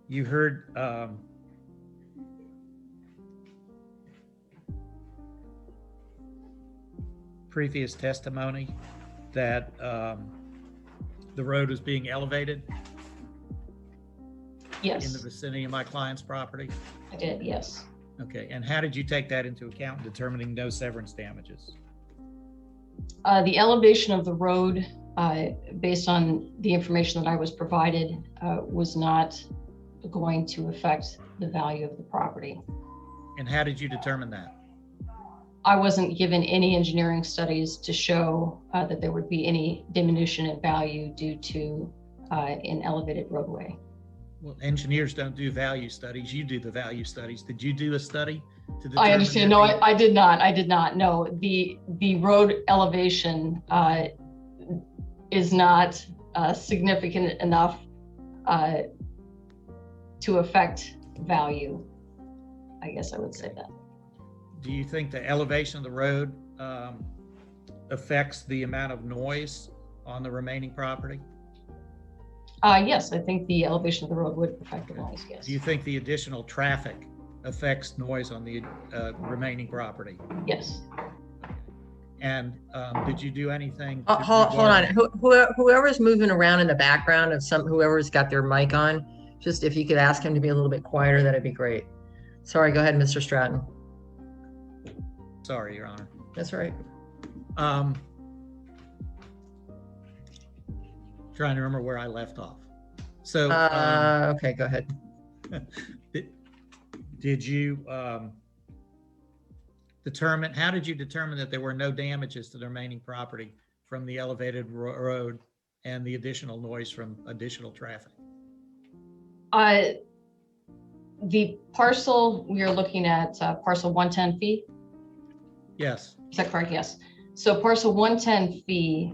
You heard previous testimony that the road is being elevated in the Yes, vicinity of my client's property? I did. Yes. Okay, and how did you take that into account in determining no severance damages? The elevation of the road, based on the information that I was provided, was not going to affect the value of the property. And how did you determine that? I wasn't given any engineering studies to show that there would be any diminution in value due to an elevated roadway. Well, engineers don't do value studies. You do the value studies. Did you do a study to determine? I understand. No, I did not. I did not. No, the road elevation is not significant enough to affect value. I guess I would say that. Do you think the elevation of the road affects the amount of noise on the remaining property? Yes, I think the elevation of the road would affect the noise, yes. Do you think the additional traffic affects noise on the remaining property? Yes. And did you do anything? Hold on. Whoever's moving around in the background of whoever's got their mic on, just if you could ask him to be a little bit quieter, that'd be great. Sorry, go ahead, Mr. Stratton. Sorry, Your Honor. That's all right. Trying to remember where I left off. So, okay, go ahead. did you how did you determine that there were no damages to the remaining property from the elevated road and the additional noise from additional traffic? The parcel we are looking at, parcel 110 fee. Yes. Is that correct? Yes. So parcel 110 fee,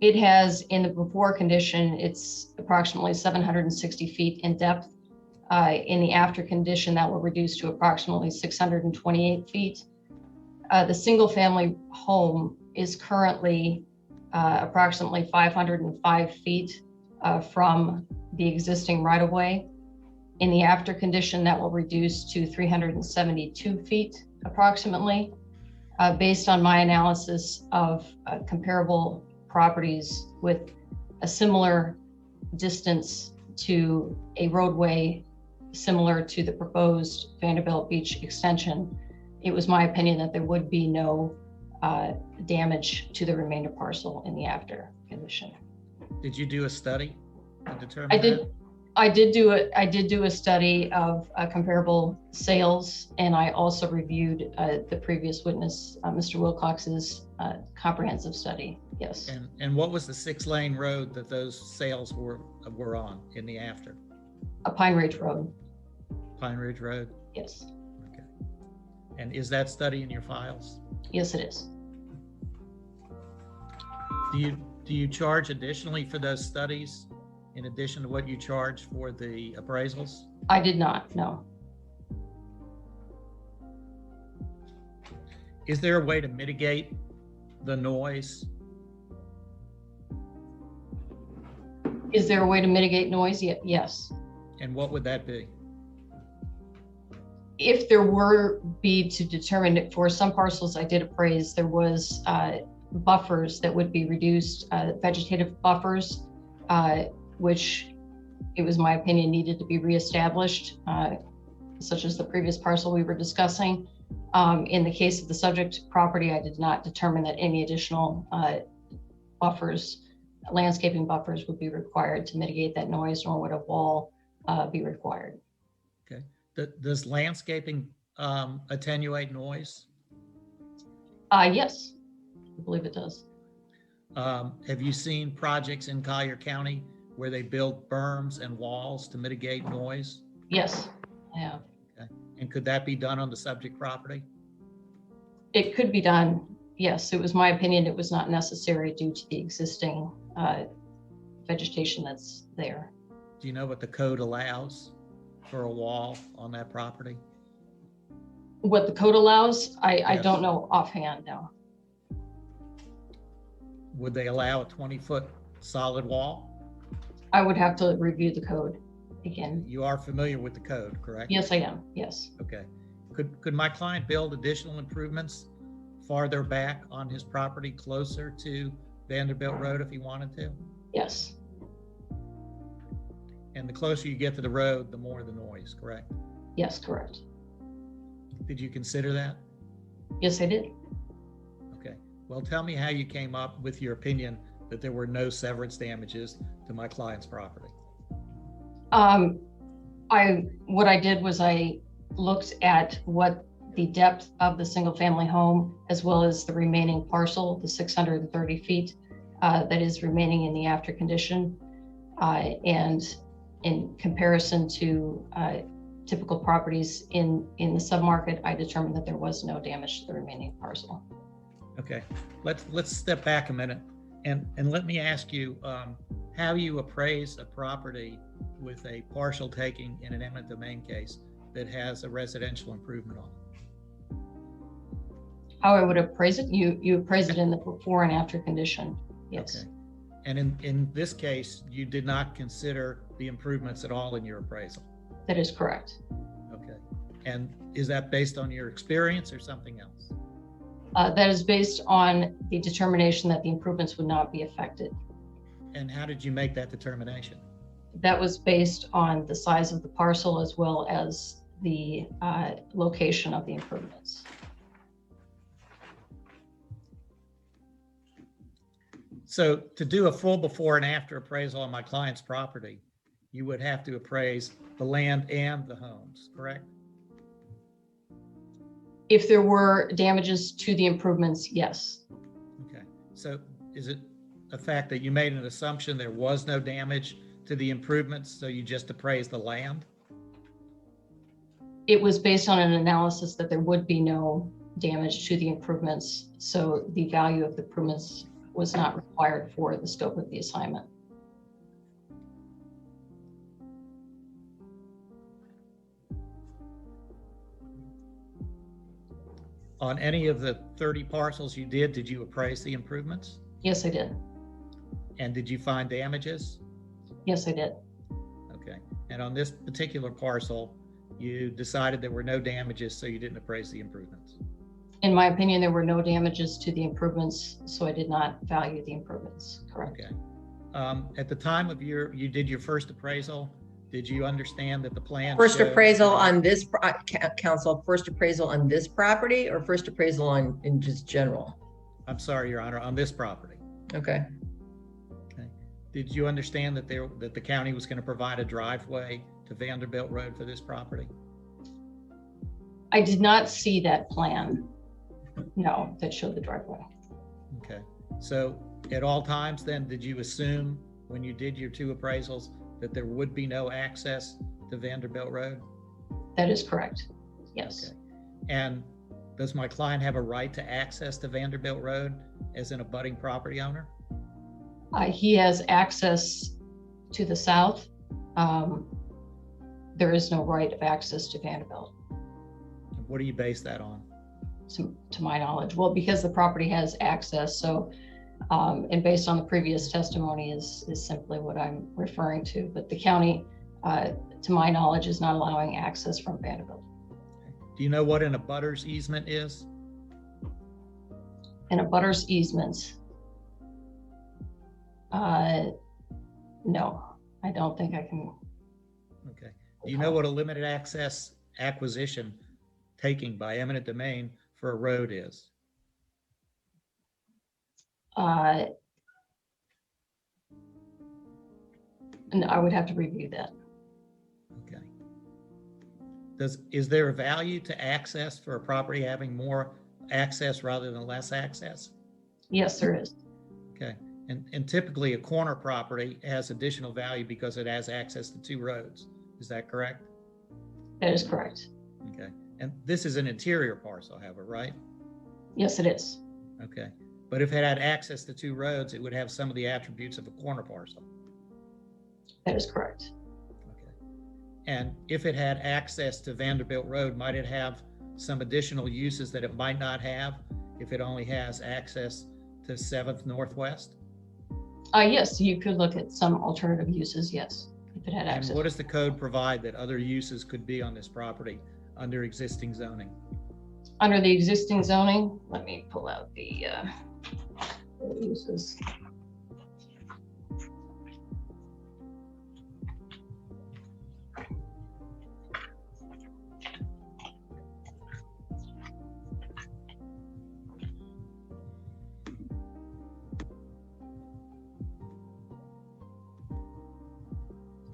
it has in the before condition, it's approximately 760 feet in depth. In the after condition, that will reduce to approximately 628 feet. The single family home is currently approximately 505 feet from the existing right of way. In the after condition, that will reduce to 372 feet approximately. Based on my analysis of comparable properties with a similar distance to a roadway similar to the proposed Vanderbilt Beach extension, it was my opinion that there would be no damage to the remainder parcel in the after condition. Did you do a study to determine I did do a study of comparable sales, and I also reviewed the previous witness, Mr. Wilcox's comprehensive study. Yes. And what was the 6-lane road that those sales were on in the after? A Pine Ridge Road. Pine Ridge Road? Yes. Okay. And is that study in your files? Yes, it is. Do you charge additionally for those studies in addition to what you charge for the appraisals? I did not, no. Is there a way to mitigate the noise? Is there a way to mitigate noise? Yes. And what would that be? If there were be to determine it for some parcels I did appraise, there was buffers that would be reduced, vegetative buffers, which it was my opinion needed to be reestablished, such as the previous parcel we were discussing. In the case of the subject property, I did not determine that any additional buffers, landscaping buffers would be required to mitigate that noise, nor would a wall be required. Okay. Does landscaping attenuate noise? Yes, I believe it does. Have you seen projects in Collier County where they build berms and walls to mitigate noise? Yes, I have. Okay. And could that be done on the subject property? It could be done. Yes, it was my opinion it was not necessary due to the existing vegetation that's there. Do you know what the code allows for a wall on that property? What the code allows, I Yes. don't know offhand now. Would they allow a 20-foot solid wall? I would have to review the code again. You are familiar with the code, correct? Yes, I am. Yes. Okay. Could my client build additional improvements farther back on his property closer to Vanderbilt Road if he wanted to? Yes. And the closer you get to the road, the more the noise, correct? Yes, correct. Did you consider that? Yes, I did. Okay. Well, tell me how you came up with your opinion that there were no severance damages to my client's property. What I did was I looked at what the depth of the single family home, as well as the remaining parcel, the 630 feet that is remaining in the after condition. And in comparison to typical properties in the submarket, I determined that there was no damage to the remaining parcel. Okay, let's step back a minute and let me ask you how you appraise a property with a partial taking in an eminent domain case that has a residential improvement on it. How I would appraise it? You appraise it in the before and after condition. Yes. Okay. And in this case, you did not consider the improvements at all in your appraisal? That is correct. Okay. And is that based on your experience or something else? That is based on the determination that the improvements would not be affected. And how did you make that determination? That was based on the size of the parcel as well as the location of the improvements. So to do a full before and after appraisal on my client's property, you would have to appraise the land and the homes, correct? If there were damages to the improvements, yes. Okay, so is it a fact that you made an assumption there was no damage to the improvements, so you just appraised the land? It was based on an analysis that there would be no damage to the improvements, so the value of the improvements was not required for the scope of the assignment. On any of the 30 parcels you did you appraise the improvements? Yes, I did. And did you find damages? Yes, I did. Okay, and on this particular parcel, you decided there were no damages, so you didn't appraise the improvements? In my opinion, there were no damages to the improvements, so I did not value the improvements, correct? Okay. At the time of you did your first appraisal, did you understand that the plan First showed- appraisal on this, council, first appraisal on this property or first appraisal on, in just general? I'm sorry, Your Honor, on this property. Okay. Okay. Did you understand that that the county was going to provide a driveway to Vanderbilt Road for this property? I did not see that plan, no, that showed the driveway. Okay. So at all times then, did you assume when you did your two appraisals that there would be no access to Vanderbilt Road? That is correct, yes. Okay. And does my client have a right to access to Vanderbilt Road as an abutting property owner? He has access to the south. There is no right of access to Vanderbilt, What do you base that on? to my knowledge. Well, because the property has access, so, and based on the previous testimony is simply what I'm referring to. But the county, to my knowledge, is not allowing access from Vanderbilt. Do you know what an abutter's easement is? And abutters easements. No, I don't think I can. Okay. Do you know what a limited access acquisition taking by eminent domain for a road is? And I would have to review that. Okay. Is there a value to access for a property having more access rather than less access? Yes, there is. Okay. And typically a corner property has additional value because it has access to two roads. Is that correct? That is correct. Okay. And this is an interior parcel, however, right? Yes, it is. Okay. But if it had access to two roads, it would have some of the attributes of a corner parcel. That is correct. Okay. And if it had access to Vanderbilt Road, might it have some additional uses that it might not have if it only has access to 7th Northwest? Yes, you could look at some alternative uses, yes, if it had And access. what does the code provide that other uses could be on this property under existing zoning? Under the existing zoning, let me pull out the uses.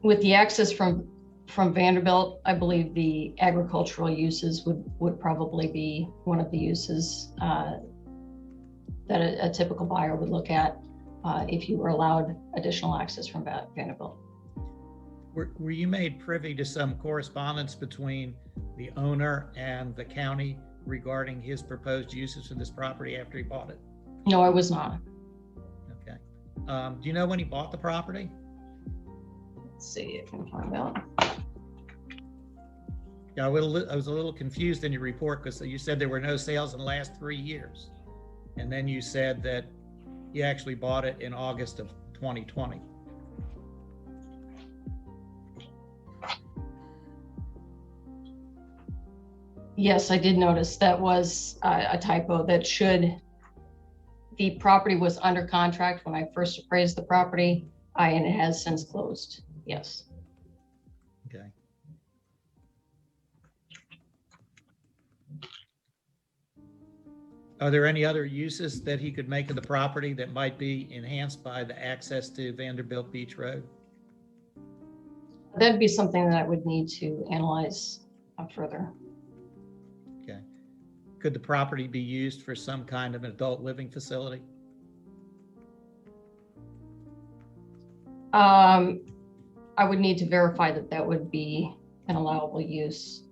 With the access from Vanderbilt, I believe the agricultural uses would probably be one of the uses that a typical buyer would look at if you were allowed additional access from Vanderbilt. Were you made privy to some correspondence between the owner and the county regarding his proposed uses for this property after he bought it? No, I was not. Okay. Do you know when he bought the property? Let's see, I can find out. Yeah, I was a little confused in your report because you said there were no sales in the last 3 years. And then you said that he actually bought it in August of 2020. Yes, I did notice that was a typo. That the property was under contract when I first appraised the property, and it has since closed. Yes. Okay. Are there any other uses that he could make of the property that might be enhanced by the access to Vanderbilt Beach Road? That'd be something that I would need to analyze further. Okay. Could the property be used for some kind of an adult living facility? I would need to verify that that would be an allowable use.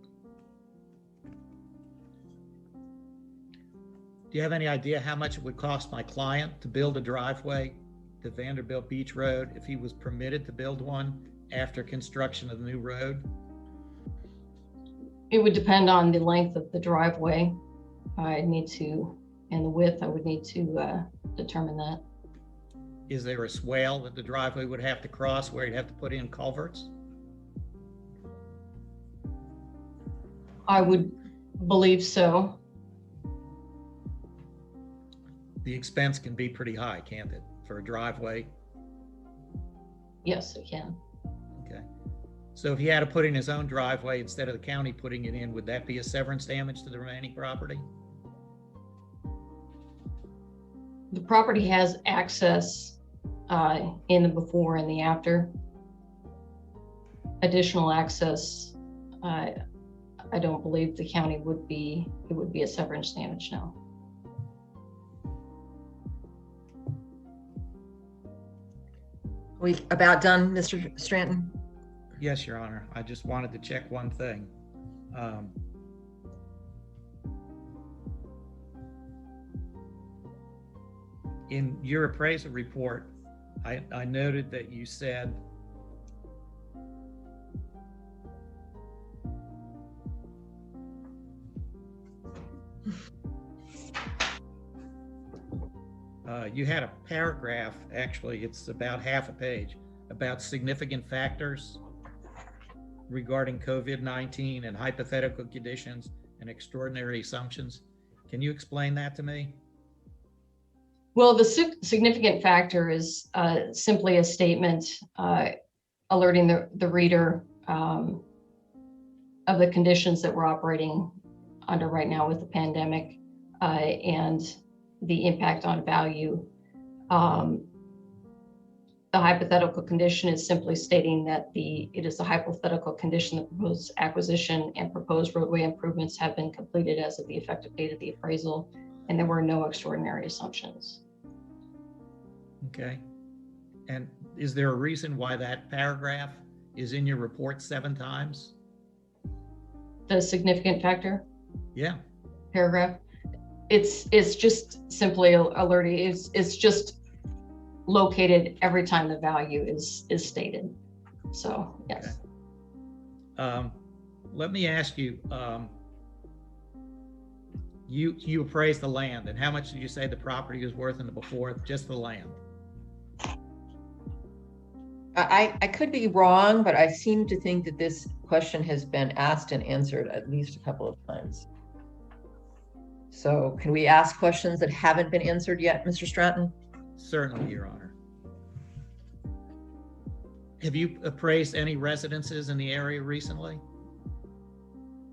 Do you have any idea how much it would cost my client to build a driveway to Vanderbilt Beach Road if he was permitted to build one after construction of the new road? It would depend on the length of the driveway. And the width, I would need to determine that. Is there a swale that the driveway would have to cross where you'd have to put in culverts? I would believe so. The expense can be pretty high, can't it, for a driveway? Yes, it can. Okay. So if he had to put in his own driveway instead of the county putting it in, would that be a severance damage to the remaining property? The property has access in the before and the after. Additional access, I don't believe the county would be a severance damage, no. We about done, Mr. Stranton? Yes, Your Honor. I just wanted to check one thing. In your appraisal report, I noted that you said you had a paragraph, actually, it's about half a page, about significant factors regarding COVID-19 and hypothetical conditions and extraordinary assumptions. Can you explain that to me? Well, the significant factor is simply a statement alerting the reader of the conditions that we're operating under right now with the pandemic and the impact on value. The hypothetical condition is simply stating that it is a hypothetical condition that proposed acquisition and proposed roadway improvements have been completed as of the effective date of the appraisal, and there were no extraordinary assumptions. Okay. And is there a reason why that paragraph is in your report 7 times? The significant factor Yeah. paragraph, it's just simply alerting. It's just located every time the value is stated. So yes. Okay. Let me ask you, you appraised the land, and how much did you say the property was worth in the before, just the land? I could be wrong, but I seem to think that this question has been asked and answered at least a couple of times. So can we ask questions that haven't been answered yet, Mr. Stratton? Certainly, Your Honor. Have you appraised any residences in the area recently?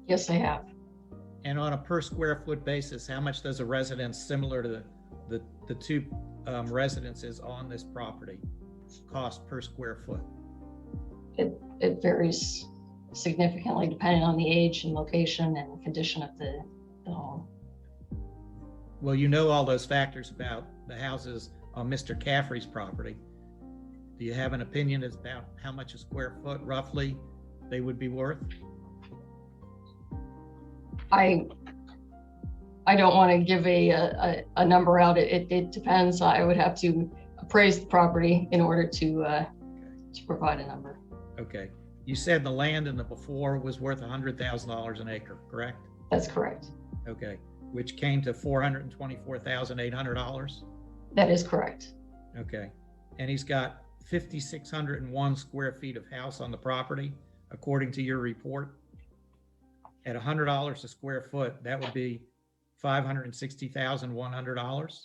Yes, I have. And on a per square foot basis, how much does a residence similar to the 2 residences on this property cost per square foot? It varies significantly depending on the age and location and condition of the home. Well, you know all those factors about the houses on Mr. Caffrey's property. Do you have an opinion as about how much a square foot roughly they would be worth? I don't want to give a number out. It depends. I would have to appraise the property in order to provide a number. Okay. You said the land in the before was worth $100,000 an acre, correct? That's correct. Okay. Which came to $424,800? That is correct. Okay. And he's got 5,601 square feet of house on the property, according to your report? at $100 a square foot, that would be $560,100,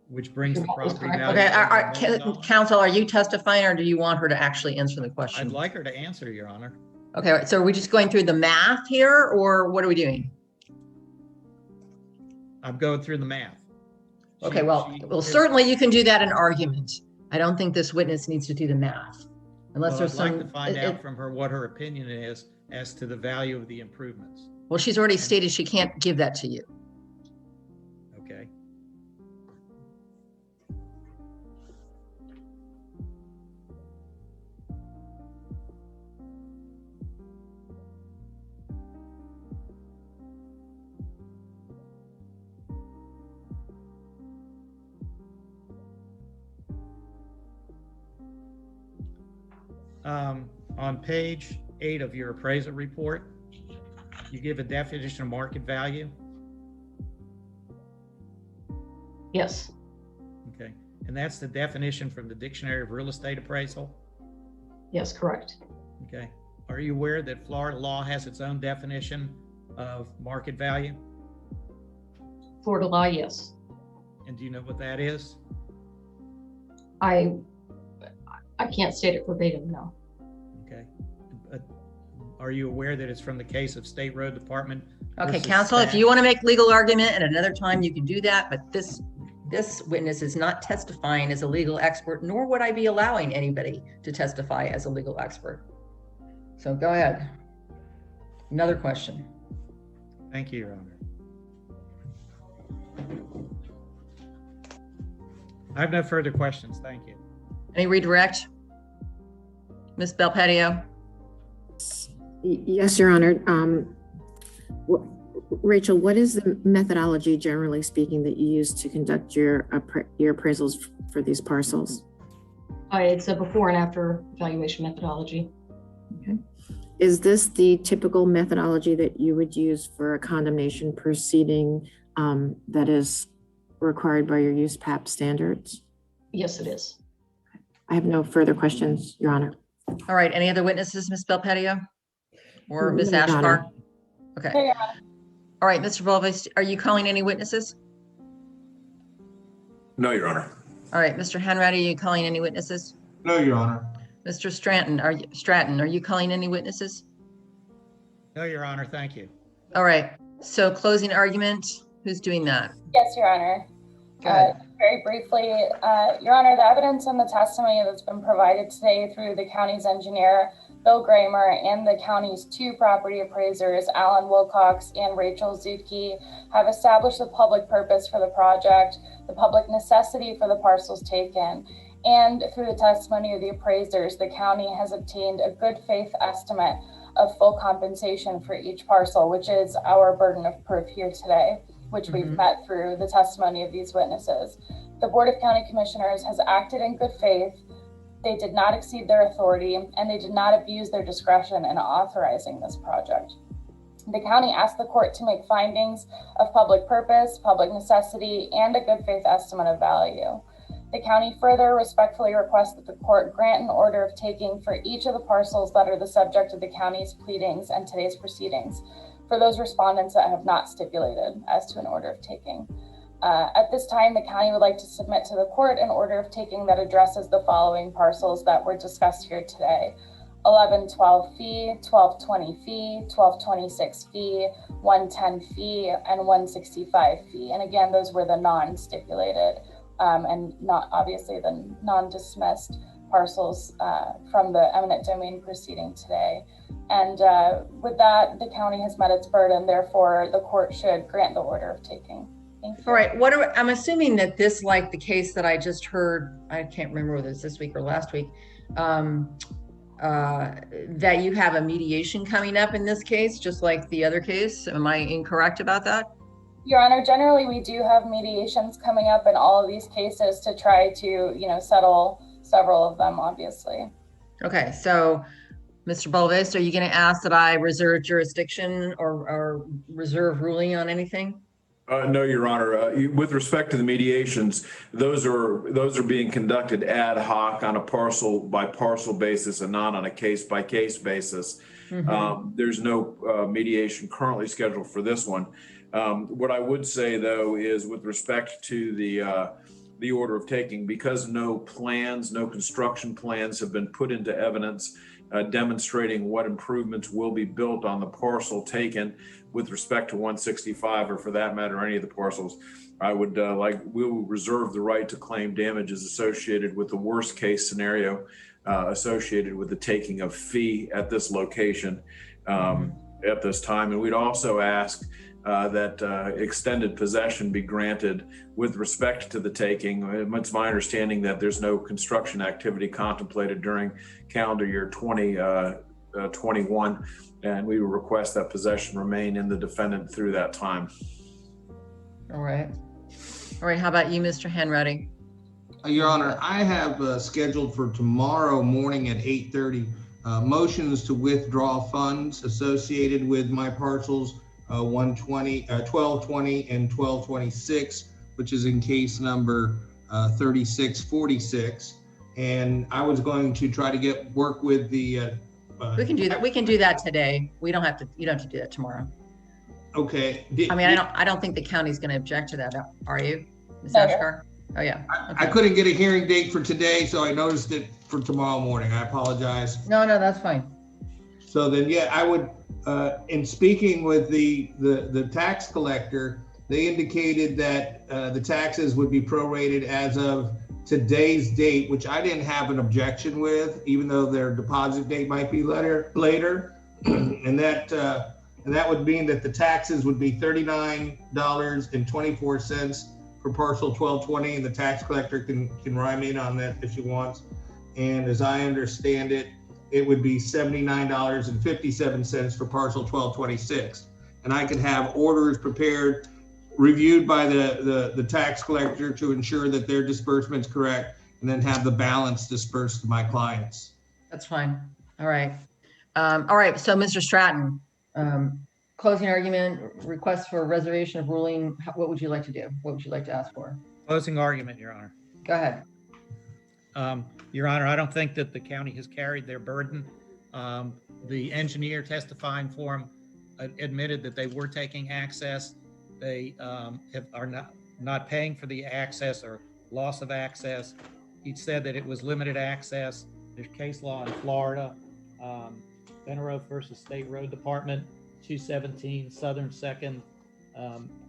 which brings the property value. Okay, to over $1 million. counsel, are you testifying or do you want her to actually answer the question? I'd like her to answer, Your Honor. Okay, so are we just going through the math here or what are we doing? I'm going through the math. Okay, well, certainly you can do that in argument. I don't think this witness needs to do the math. Unless there's I'd some. like to find out from her what her opinion is as to the value of the improvements. Well, she's already stated she can't give that to you. Okay. On page 8 of your appraisal report, you give a definition of market value. Yes, Okay. And that's the definition from the Dictionary of Real Estate Appraisal. yes, correct. Okay. Are you aware that Florida law has its own definition of market value? Florida law, yes. And do you know what that is? I can't state it verbatim, no. Okay. Are you aware that it's from the case of State Road Department? Okay, versus counsel, if Stack? you want to make legal argument at another time, you can do that, but this witness is not testifying as a legal expert, nor would I be allowing anybody to testify as a legal expert. So go ahead. Another question. Thank you, Your Honor. I have no further questions. Thank you. Any redirect? Ms. Belpedio? Yes, Your Honor. Rachel, what is the methodology, generally speaking, that you use to conduct your appraisals for these parcels? It's a before and after evaluation methodology. Okay. Is this the typical methodology that you would use for a condemnation proceeding that is required by your USPAP standards? Yes, it is. I have no further questions, Your Honor. All right, any other witnesses, Ms. Belpedio? Or Ms. No, Your Honor. Ashkar? Okay. Hey, Your Honor. All right, Mr. Volves, are you calling any witnesses? No, Your Honor. All right, Mr. Hanratty, are you calling any witnesses? No, Your Honor. Mr. Stratton, are you calling any witnesses? No, Your Honor. Thank you. All right, so closing argument, who's doing that? Yes, Your Honor. Go ahead. Very briefly, Your Honor, the evidence and the testimony that's been provided today through the county's engineer, Bill Kramer, and the county's 2 property appraisers, Alan Wilcox and Rachel Zutke, have established the public purpose for the project, the public necessity for the parcels taken, and through the testimony of the appraisers, the county has obtained a good faith estimate of full compensation for each parcel, which is our burden of proof here today, which we've met through the testimony of these witnesses. The Board of County Commissioners has acted in good faith. They did not exceed their authority, and they did not abuse their discretion in authorizing this project. The county asked the court to make findings of public purpose, public necessity, and a good faith estimate of value. The county further respectfully requests that the court grant an order of taking for each of the parcels that are the subject of the county's pleadings and today's proceedings, for those respondents that have not stipulated as to an order of taking. At this time, the county would like to submit to the court an order of taking that addresses the following parcels that were discussed here today: 1112 fee, 1220 fee, 1226 fee, 110 fee, and 165 fee. And again, those were the non-stipulated and not obviously the non-dismissed parcels from the eminent domain proceeding today. And with that, the county has met its burden. Therefore, the court should grant the order of taking. Thank you. All right, I'm assuming that this, like the case that I just heard, I can't remember whether it's this week or last week, that you have a mediation coming up in this case, just like the other case. Am I incorrect about that? Your Honor, generally we do have mediations coming up in all of these cases to try to, settle several of them, obviously. Okay, so Mr. Balves, are you going to ask that I reserve jurisdiction or reserve ruling on anything? No, Your Honor. With respect to the mediations, those are being conducted ad hoc on a parcel by parcel basis and not on a case by case basis. There's no mediation currently scheduled for this one. What I would say, though, is with respect to the order of taking, because no plans, no construction plans have been put into evidence demonstrating what improvements will be built on the parcel taken with respect to 165, or for that matter, any of the parcels, I would we will reserve the right to claim damages associated with the worst case scenario associated with the taking of fee at this location at this time. And we'd also ask that extended possession be granted with respect to the taking. It's my understanding that there's no construction activity contemplated during calendar year 2021, and we will request that possession remain in the defendant through that time. All right. All right, how about you, Mr. Hanratty? Your Honor, I have scheduled for tomorrow morning at 8:30 motions to withdraw funds associated with my parcels 1220 and 1226, which is in case number 3646. And I was going to try to work with the We can do that. We can do that today. We don't have to, you don't have to do that tomorrow. Okay. I mean, I don't think the county's going to object to that, are you, Ms. No. Ashkar? Oh, yeah. I couldn't get a hearing date for today, so I noticed it for tomorrow morning. I apologize. No, that's fine. So then, yeah, I would, in speaking with the tax collector, they indicated that the taxes would be prorated as of today's date, which I didn't have an objection with, even though their deposit date might be later. And that would mean that the taxes would be $39.24 for parcel 1220, and the tax collector can rhyme in on that if she wants. And as I understand it, it would be $79.57 for parcel 1226. And I could have orders prepared, reviewed by the tax collector to ensure that their disbursement's correct, and then have the balance dispersed to my clients. That's fine. All right. All right. So, Mr. Stratton, closing argument, request for reservation of ruling. What would you like to do? What would you like to ask for? Closing argument, Your Honor. Go ahead. Your Honor, I don't think that the county has carried their burden. The engineer testifying for him admitted that they were taking access. They are not paying for the access or loss of access. He said that it was limited access. There's case law in Florida, Benoroth versus State Road Department, 217 Southern 2nd,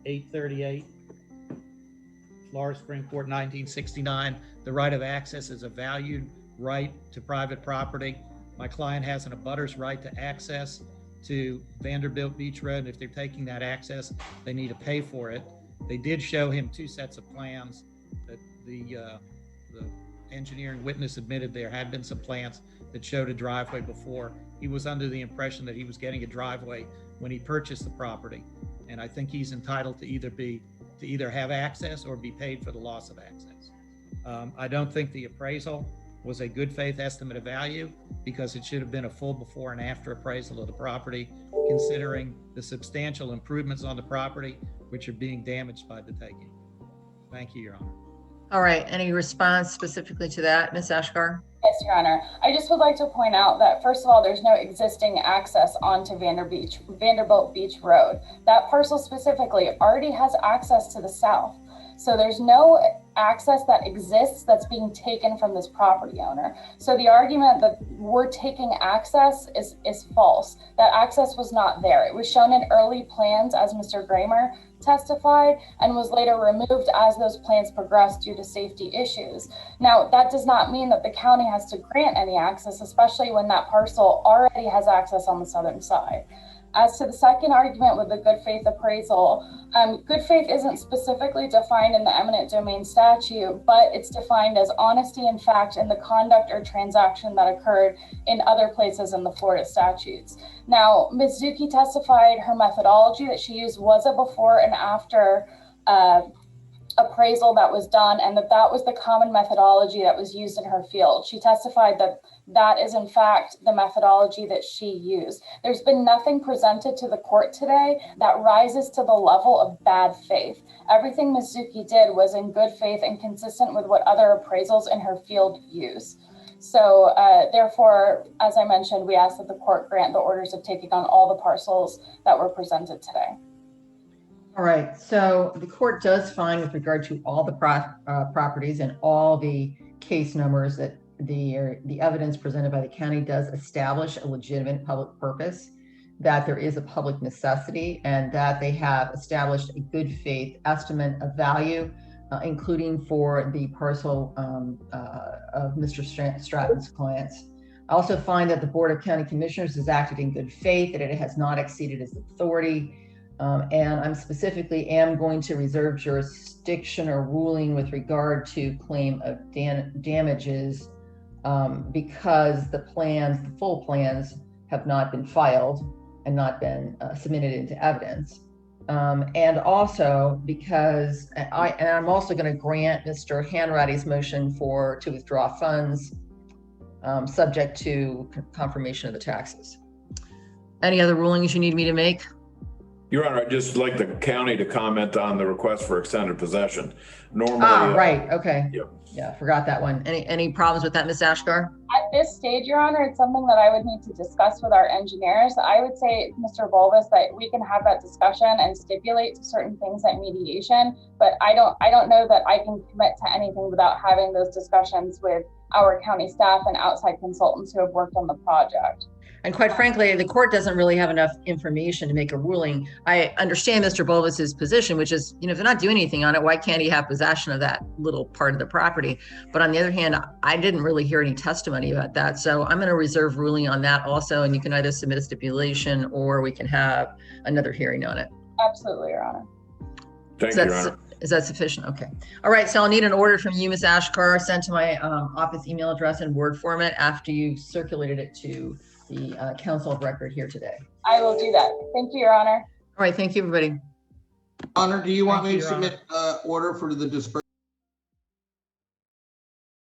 838. Florida Supreme Court, 1969. The right of access is a valued right to private property. My client has an abutter's right to access to Vanderbilt Beach Road. If they're taking that access, they need to pay for it. They did show him 2 sets of plans that the engineering witness admitted there had been some plans that showed a driveway before. He was under the impression that he was getting a driveway when he purchased the property. And I think he's entitled to either have access or be paid for the loss of access. I don't think the appraisal was a good faith estimate of value, because it should have been a full before and after appraisal of the property, considering the substantial improvements on the property which are being damaged by the taking. Thank you, Your Honor. All right. Any response specifically to that, Ms. Ashkar? Yes, Your Honor. I just would like to point out that, first of all, there's no existing access onto Vanderbilt Beach Road. That parcel specifically already has access to the south. So there's no access that exists that's being taken from this property owner. So the argument that we're taking access is false. That access was not there. It was shown in early plans, as Mr. Gramer testified, and was later removed as those plans progressed due to safety issues. Now, that does not mean that the county has to grant any access, especially when that parcel already has access on the southern side. As to the second argument with the good faith appraisal, good faith isn't specifically defined in the eminent domain statute, but it's defined as honesty in fact in the conduct or transaction that occurred in other places in the Florida statutes. Now, Ms. Zucchi testified her methodology that she used was a before and after appraisal that was done, and that was the common methodology that was used in her field. She testified that that is in fact the methodology that she used. There's been nothing presented to the court today that rises to the level of bad faith. Everything Ms. Zucchi did was in good faith and consistent with what other appraisals in her field use. So therefore, as I mentioned, we ask that the court grant the orders of taking on all the parcels that were presented today. All right, so the court does find with regard to all the properties and all the case numbers that the evidence presented by the county does establish a legitimate public purpose, that there is a public necessity, and that they have established a good faith estimate of value, including for the parcel of Mr. Stratton's clients. I also find that the Board of County Commissioners has acted in good faith, that it has not exceeded its authority. And I'm specifically am going to reserve jurisdiction or ruling with regard to claim of damages because the full plans have not been filed and not been submitted into evidence. And also because I'm also going to grant Mr. Hanratty's motion to withdraw funds subject to confirmation of the taxes. Any other rulings you need me to make? Your Honor, I'd just like the county to comment on the request for extended possession. Normally, right, okay. Yep. Yeah, forgot that one. Any problems with that, Ms. Ashgar? At this stage, Your Honor, it's something that I would need to discuss with our engineers. I would say, Mr. Bulvis, that we can have that discussion and stipulate to certain things at mediation, but I don't know that I can commit to anything without having those discussions with our county staff and outside consultants who have worked on the project. And quite frankly, the court doesn't really have enough information to make a ruling. I understand Mr. Bulvis's position, which is, if they're not doing anything on it, why can't he have possession of that little part of the property? But on the other hand, I didn't really hear any testimony about that. So I'm going to reserve ruling on that also. And you can either submit a stipulation or we can have another hearing on it. Absolutely, Your Honor. Thank you, Your Honor. Is that sufficient? Okay. All right. So I'll need an order from you, Ms. Ashkar, sent to my office email address in Word format after you've circulated it to the council of record here today. I will do that. Thank you, Your Honor. All right. Thank you, everybody. Honor, do you want me to Your Honor. submit order for the disbursement